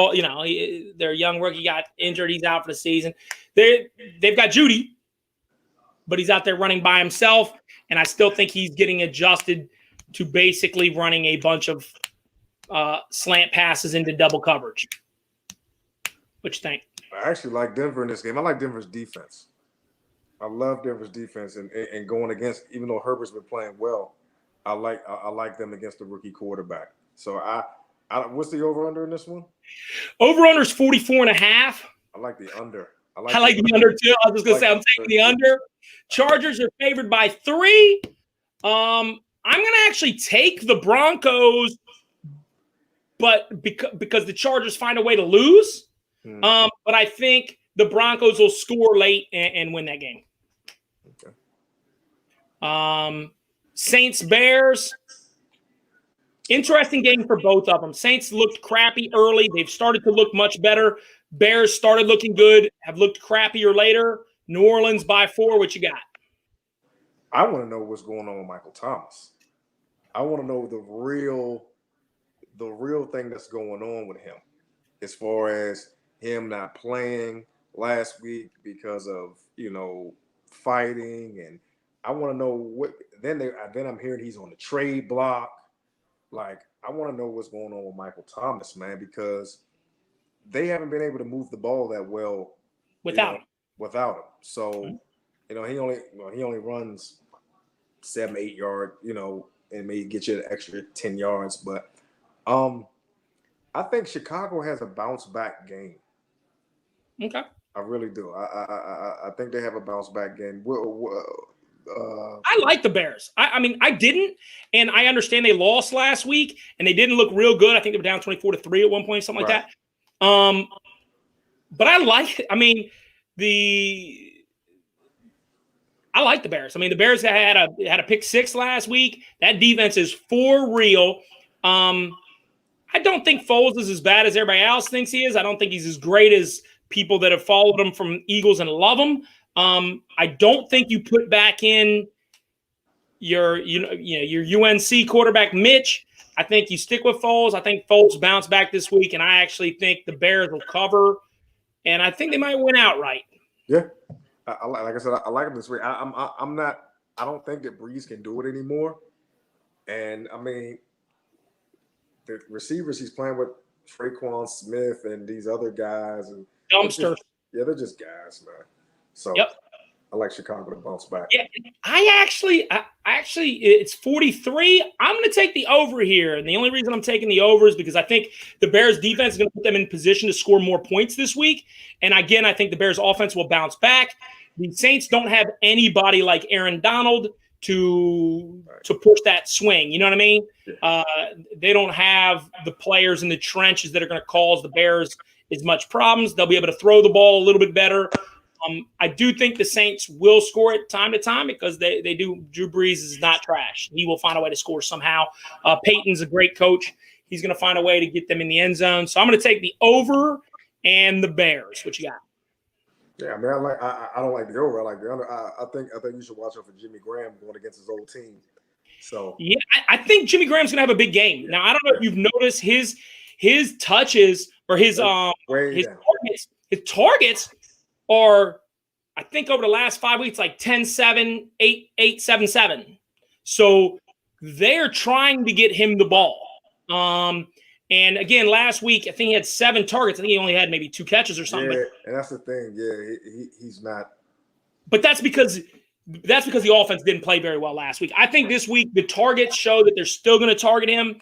Their young rookie got injured. He's out for the season. They've got Judy, but he's out there running by himself. And I still think he's getting adjusted to basically running a bunch of slant passes into double coverage. What you think?
I actually like Denver in this game. I like Denver's defense. I love Denver's defense and going against, even though Herbert's been playing well, I like them against the rookie quarterback. So what's the over-under in this one?
Over-under is 44.5.
I like the under.
I like the under too. I was just going to say I'm taking the under. Chargers are favored by 3. I'm going to actually take the Broncos, but because the Chargers find a way to lose. But I think the Broncos will score late and win that game. Okay. Saints Bears. Interesting game for both of them. Saints looked crappy early. They've started to look much better. Bears started looking good, have looked crappier later. New Orleans by 4. What you got?
I want to know what's going on with Michael Thomas. I want to know the real thing that's going on with him as far as him not playing last week because of, fighting. And I want to know what – then I'm hearing he's on the trade block. Like, I want to know what's going on with Michael Thomas, man, because they haven't been able to move the ball that well
without him.
So, he only runs 7-8 yard, and may get you an extra 10 yards. But I think Chicago has a bounce back game.
Okay.
I really do. I think they have a bounce back game.
I like the Bears. I mean, I didn't, and I understand they lost last week, and they didn't look real good. I think they were down 24-3 at one point, something like that. But I like. I mean, I like the Bears. I mean, the Bears had a pick 6 last week. That defense is for real. I don't think Foles is as bad as everybody else thinks he is. I don't think he's as great as people that have followed him from Eagles and love him. I don't think you put back in your UNC quarterback Mitch. I think you stick with Foles. I think Foles bounce back this week, and I actually think the Bears will cover, and I think they might win outright.
Yeah, like I said, I like him this week. I don't think that Breeze can do it anymore. And I mean, the receivers he's playing with, Traquan Smith and these other guys, and
dumpster.
They're just guys, man. So
yep.
I like Chicago to bounce back.
Yeah, I actually, it's 43. I'm going to take the over here. And the only reason I'm taking the over is because I think the Bears defense is going to put them in position to score more points this week. And again, I think the Bears offense will bounce back. The Saints don't have anybody like Aaron Donald to push that swing. You know what I mean? Yeah. They don't have the players in the trenches that are going to cause the Bears as much problems. They'll be able to throw the ball a little bit better. I do think the Saints will score it time to time because they do. Drew Brees is not trash. He will find a way to score somehow. Peyton's a great coach. He's going to find a way to get them in the end zone. So I'm going to take the over and the Bears. What you got?
Yeah, I mean, I don't like the over. I like the under. I think you should watch out for Jimmy Graham going against his old team. So
yeah, I think Jimmy Graham's gonna have a big game. Now I don't know if you've noticed his touches or his targets. His targets are, I think, over the last 5 weeks, like 10-7, 8-8, 7-7. So they're trying to get him the ball. And again, last week, I think he had 7 targets. I think he only had maybe 2 catches or something.
Yeah, and that's the thing. Yeah, he's not.
But that's because the offense didn't play very well last week. I think this week the targets show that they're still going to target him,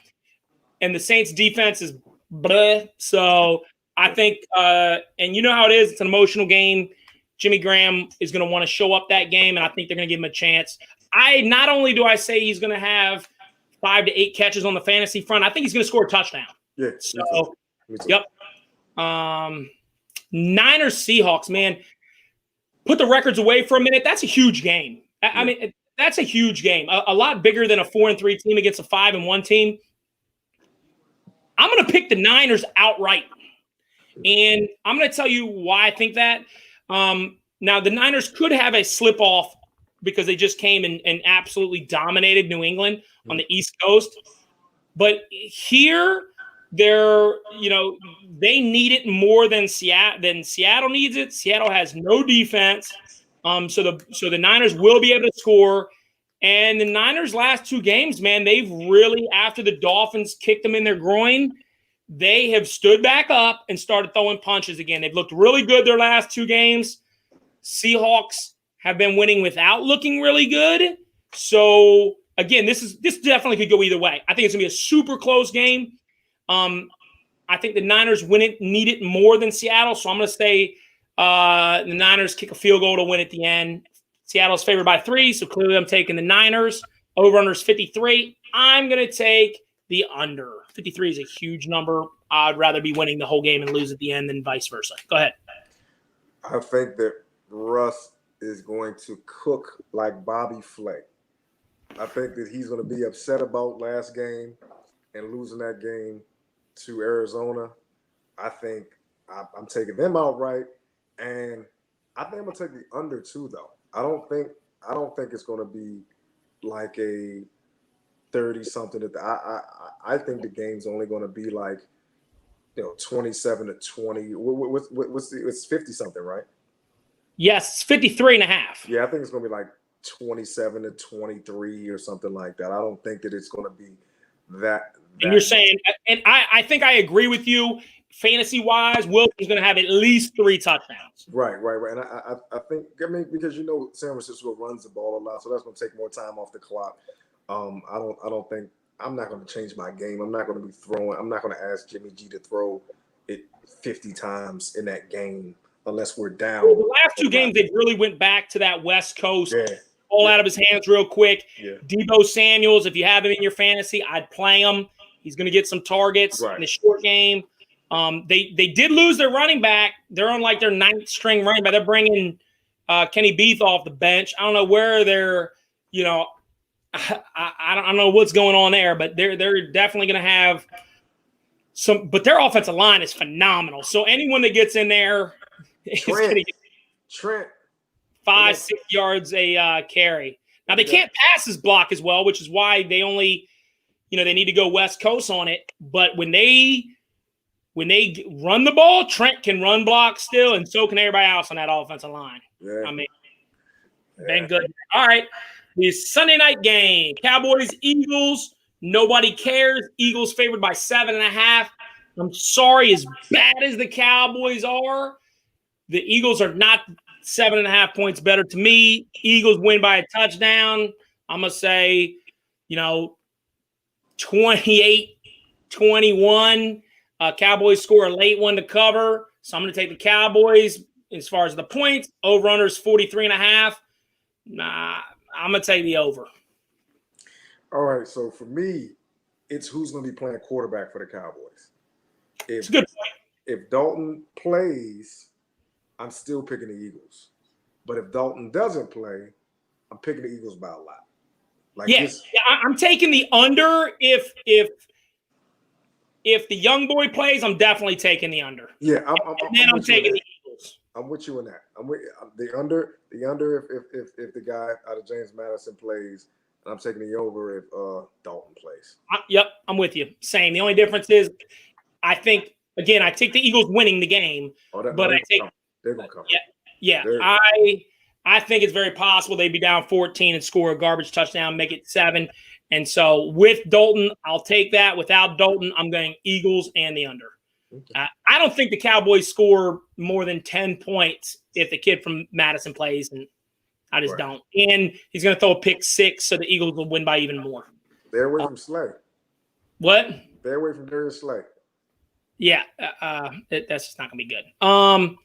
and the Saints defense is bleh. So I think, and you know how it is. It's an emotional game. Jimmy Graham is going to want to show up that game, and I think they're going to give him a chance. Not only do I say he's going to have 5 to 8 catches on the fantasy front, I think he's going to score a touchdown.
Yeah.
So, yep. Niners Seahawks, man. Put the records away for a minute. That's a huge game. I mean, that's a huge game. A lot bigger than a 4-3 team against a 5-1 team. I'm going to pick the Niners outright. And I'm going to tell you why I think that. Now, the Niners could have a slip-off because they just came and absolutely dominated New England on the East Coast. But here, they need it more than Seattle needs it. Seattle has no defense. So the Niners will be able to score. And the Niners' last 2 games, man, they've really, after the Dolphins kicked them in their groin, they have stood back up and started throwing punches again. They've looked really good their last 2 games. Seahawks have been winning without looking really good. So again, this definitely could go either way. I think it's gonna be a super close game. I think the Niners need it more than Seattle. So I'm gonna say the Niners kick a field goal to win at the end. Seattle's favored by 3, so clearly I'm taking the Niners. Over-under's 53. I'm gonna take the under. 53 is a huge number. I'd rather be winning the whole game and lose at the end than vice versa. Go ahead.
I think that Russ is going to cook like Bobby Flay. I think that he's going to be upset about last game and losing that game to Arizona. I think I'm taking them outright, and I think I'm going to take the under too, though. I don't think it's going to be like a 30-something. I think the game's only going to be like 27-20. It's 50-something, right?
Yes, 53.5.
Yeah, I think it's going to be like 27-23 or something like that. I don't think that it's going to be that.
And you're saying, and I think I agree with you. Fantasy-wise, Wilson's going to have at least 3 touchdowns.
Right. And I think, because San Francisco runs the ball a lot, so that's going to take more time off the clock. I don't think I'm not going to change my game. I'm not going to be throwing. I'm not going to ask Jimmy G to throw it 50 times in that game unless we're down.
Well, the last 2 games, they really went back to that West Coast. Ball out of his hands real quick.
Yeah.
Deebo Samuels, if you have him in your fantasy, I'd play him. He's going to get some targets in the short game. They did lose their running back. They're on like their 9th string running back. They're bringing Kenny Beath off the bench. I don't know where they're, I don't know what's going on there, but they're definitely going to have some. But their offensive line is phenomenal. So anyone that gets in there is going to get
Trent
5-6 yards a carry. Now they can't pass his block as well, which is why they only, they need to go West Coast on it. But when they run the ball, Trent can run block still, and so can everybody else on that offensive line.
Yeah.
I mean, been good. All right. The Sunday night game, Cowboys-Eagles. Nobody cares. Eagles favored by 7.5. I'm sorry, as bad as the Cowboys are, the Eagles are not 7.5 points better to me. Eagles win by a touchdown. I'm going to say, 28-21. Cowboys score a late one to cover. So I'm going to take the Cowboys as far as the points. Over-under is 43.5. Nah, I'm going to take the over.
All right, so for me, it's who's going to be playing quarterback for the Cowboys.
It's a good point.
If Dalton plays, I'm still picking the Eagles. But if Dalton doesn't play, I'm picking the Eagles by a lot.
I'm taking the under if if the young boy plays, I'm definitely taking the under.
Yeah,
And then I'm taking the Eagles.
I'm with you on that. I'm with the under. The under if the guy out of James Madison plays, and I'm taking the over if Dalton plays.
Yep, I'm with you. Same. The only difference is, I think again, I take the Eagles winning the game, but I take
they're gonna cover.
Yeah. I think it's very possible they'd be down 14 and score a garbage touchdown, make it 7. And so with Dalton, I'll take that. Without Dalton, I'm going Eagles and the under.
Okay.
I don't think the Cowboys score more than 10 points if the kid from Madison plays, and I just don't. And he's going to throw a pick 6, so the Eagles will win by even more.
They're away from Slay.
What?
They're away from Darius Slay.
Yeah, that's just not going to be good.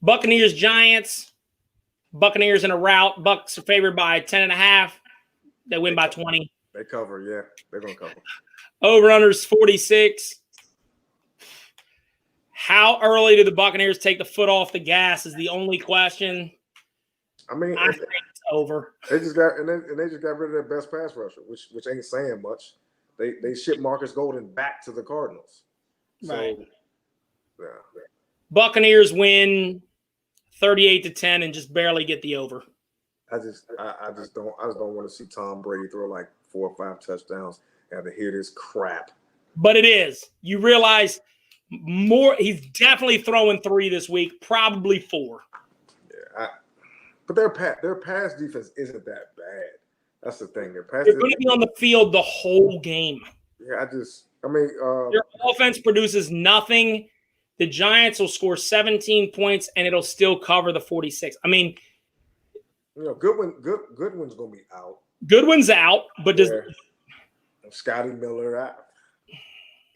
Buccaneers, Giants. Buccaneers in a rout. Bucks are favored by 10.5. They win by 20.
They cover, yeah. They're going to cover.
Over-unders 46. How early do the Buccaneers take the foot off the gas is the only question.
I mean,
I think it's over.
They just got they just got rid of their best pass rusher, which ain't saying much. They shipped Marcus Golden back to the Cardinals. So,
Right.
Yeah.
Buccaneers win 38-10 and just barely get the over.
I just don't want to see Tom Brady throw like 4 or 5 touchdowns and have to hear this crap.
But it is. You realize more. He's definitely throwing 3 this week, probably 4.
Yeah, but their pass defense isn't that bad. That's the thing. Their pass.
They're going to be on the field the whole game.
Yeah,
Their offense produces nothing. The Giants will score 17 points and it'll still cover the 46. I mean,
Goodwin's gonna be out.
Goodwin's out, but does
Scotty Miller?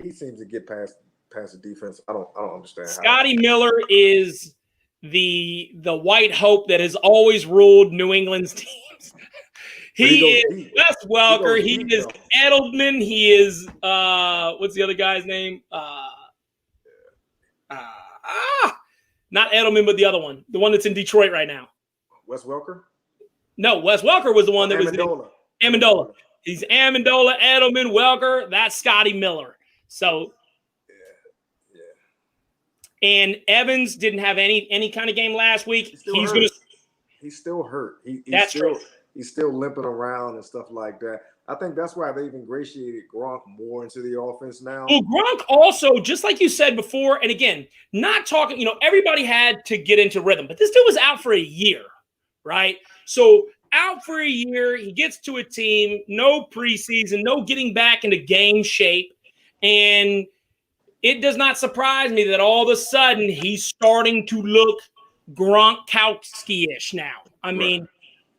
He seems to get past the defense. I don't understand.
Scotty Miller is the white hope that has always ruled New England's teams. He is Wes Welker. He is Edelman. He is what's the other guy's name? Not Edelman, but the other one, the one that's in Detroit right now.
Wes Welker?
No, Wes Welker was the one that
Amendola.
was Amendola. He's Amendola, Edelman, Welker. That's Scotty Miller. So, yeah. And Evans didn't have any kind of game last week.
He's still hurt. He's still limping around and stuff like that. I think that's why they've ingratiated Gronk more into the offense now.
Well, Gronk also, just like you said before, and again, not talking, everybody had to get into rhythm, but this dude was out for a year, right? So out for a year, he gets to a team, no preseason, no getting back into game shape, and it does not surprise me that all of a sudden he's starting to look Gronkowski-ish now. I mean,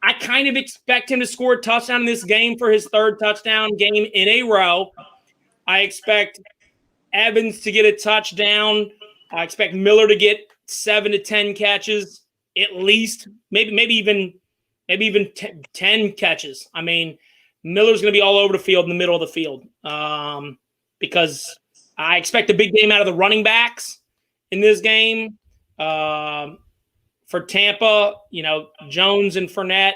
I kind of expect him to score a touchdown in this game for his 3rd touchdown game in a row. I expect Evans to get a touchdown. I expect Miller to get 7 to 10 catches, at least, maybe even 10 catches. I mean, Miller's going to be all over the field, in the middle of the field, because I expect a big game out of the running backs in this game. For Tampa, Jones and Fournette,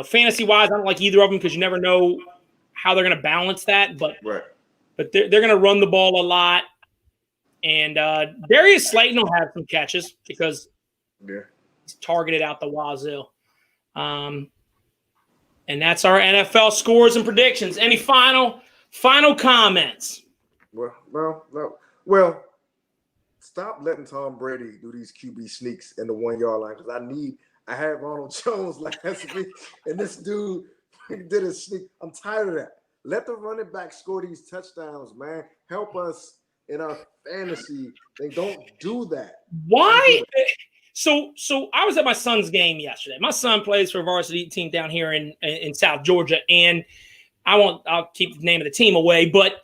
fantasy-wise, I don't like either of them because you never know how they're going to balance that. But they're going to run the ball a lot. And Darius Slayton will have some catches because he's targeted out the wazoo. And that's our NFL scores and predictions. Any final comments?
Well, stop letting Tom Brady do these QB sneaks in the 1 yard line because I had Ronald Jones last week and this dude did a sneak. I'm tired of that. Let the running back score these touchdowns, man. Help us in our fantasy. They don't do that.
Why? So I was at my son's game yesterday. My son plays for a varsity team down here in South Georgia, and I'll keep the name of the team away, but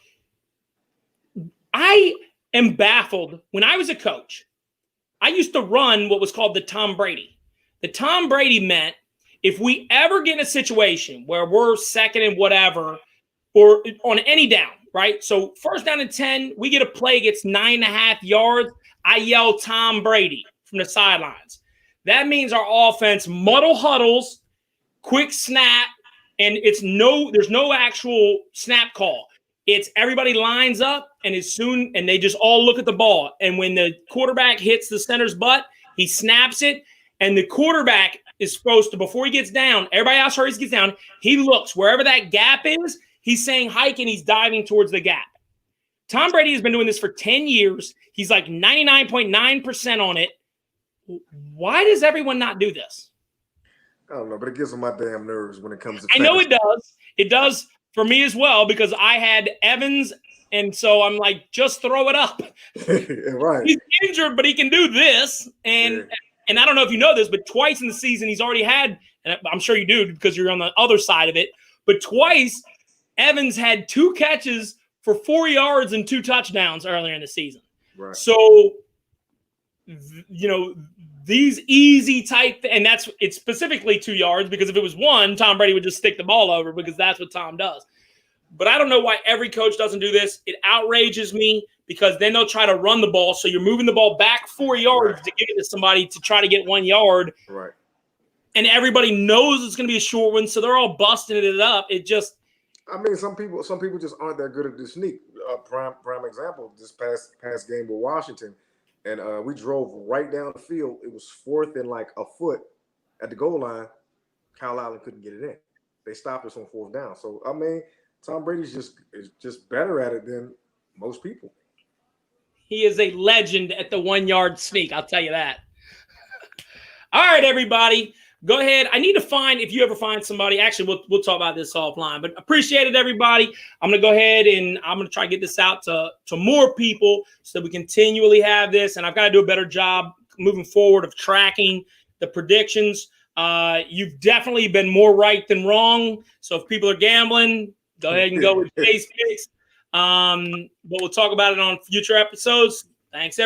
I am baffled. When I was a coach, I used to run what was called the Tom Brady. The Tom Brady meant if we ever get in a situation where we're second and whatever, or on any down, right? So 1st down and 10, we get a play, gets 9.5 yards. I yell Tom Brady from the sidelines. That means our offense muddle huddles, quick snap, and there's no actual snap call. It's everybody lines up and they just all look at the ball. And when the quarterback hits the center's butt, he snaps it. And the quarterback is supposed to, before he gets down, everybody else hurries, gets down. He looks wherever that gap is. He's saying hike and he's diving towards the gap. Tom Brady has been doing this for 10 years. He's like 99.9% on it. Why does everyone not do this?
I don't know, but it gets on my damn nerves when it comes to
I know it does. It does for me as well, because I had Evans, and so I'm like, just throw it up.
Right.
He's injured, but he can do this. And I don't know if you know this, but twice in the season he's already had, and I'm sure you do because you're on the other side of it, but twice Evans had 2 catches for 4 yards and 2 touchdowns earlier in the season.
Right.
So, these easy type, and it's specifically 2 yards, because if it was 1, Tom Brady would just stick the ball over, because that's what Tom does. But I don't know why every coach doesn't do this. It outrages me, because then they'll try to run the ball. So you're moving the ball back 4 yards to give it to somebody to try to get 1 yard.
Right.
And everybody knows it's going to be a short one, so they're all busting it up. It just,
I mean, some people just aren't that good at the sneak. Prime example, this past game with Washington, and we drove right down the field. It was 4th and like a foot at the goal line. Kyle Allen couldn't get it in. They stopped us on 4th down. So I mean, Tom Brady's just better at it than most people.
he is a legend at the 1 yard sneak. I'll tell you that. All right, everybody. Go ahead. I need to find, if you ever find somebody, actually, we'll talk about this offline, but appreciate it, everybody. I'm going to go ahead and I'm going to try to get this out to more people so that we continually have this. And I've got to do a better job moving forward of tracking the predictions. You've definitely been more right than wrong. So if people are gambling, go ahead and go with Chase picks. But we'll talk about it on future episodes. Thanks, everybody.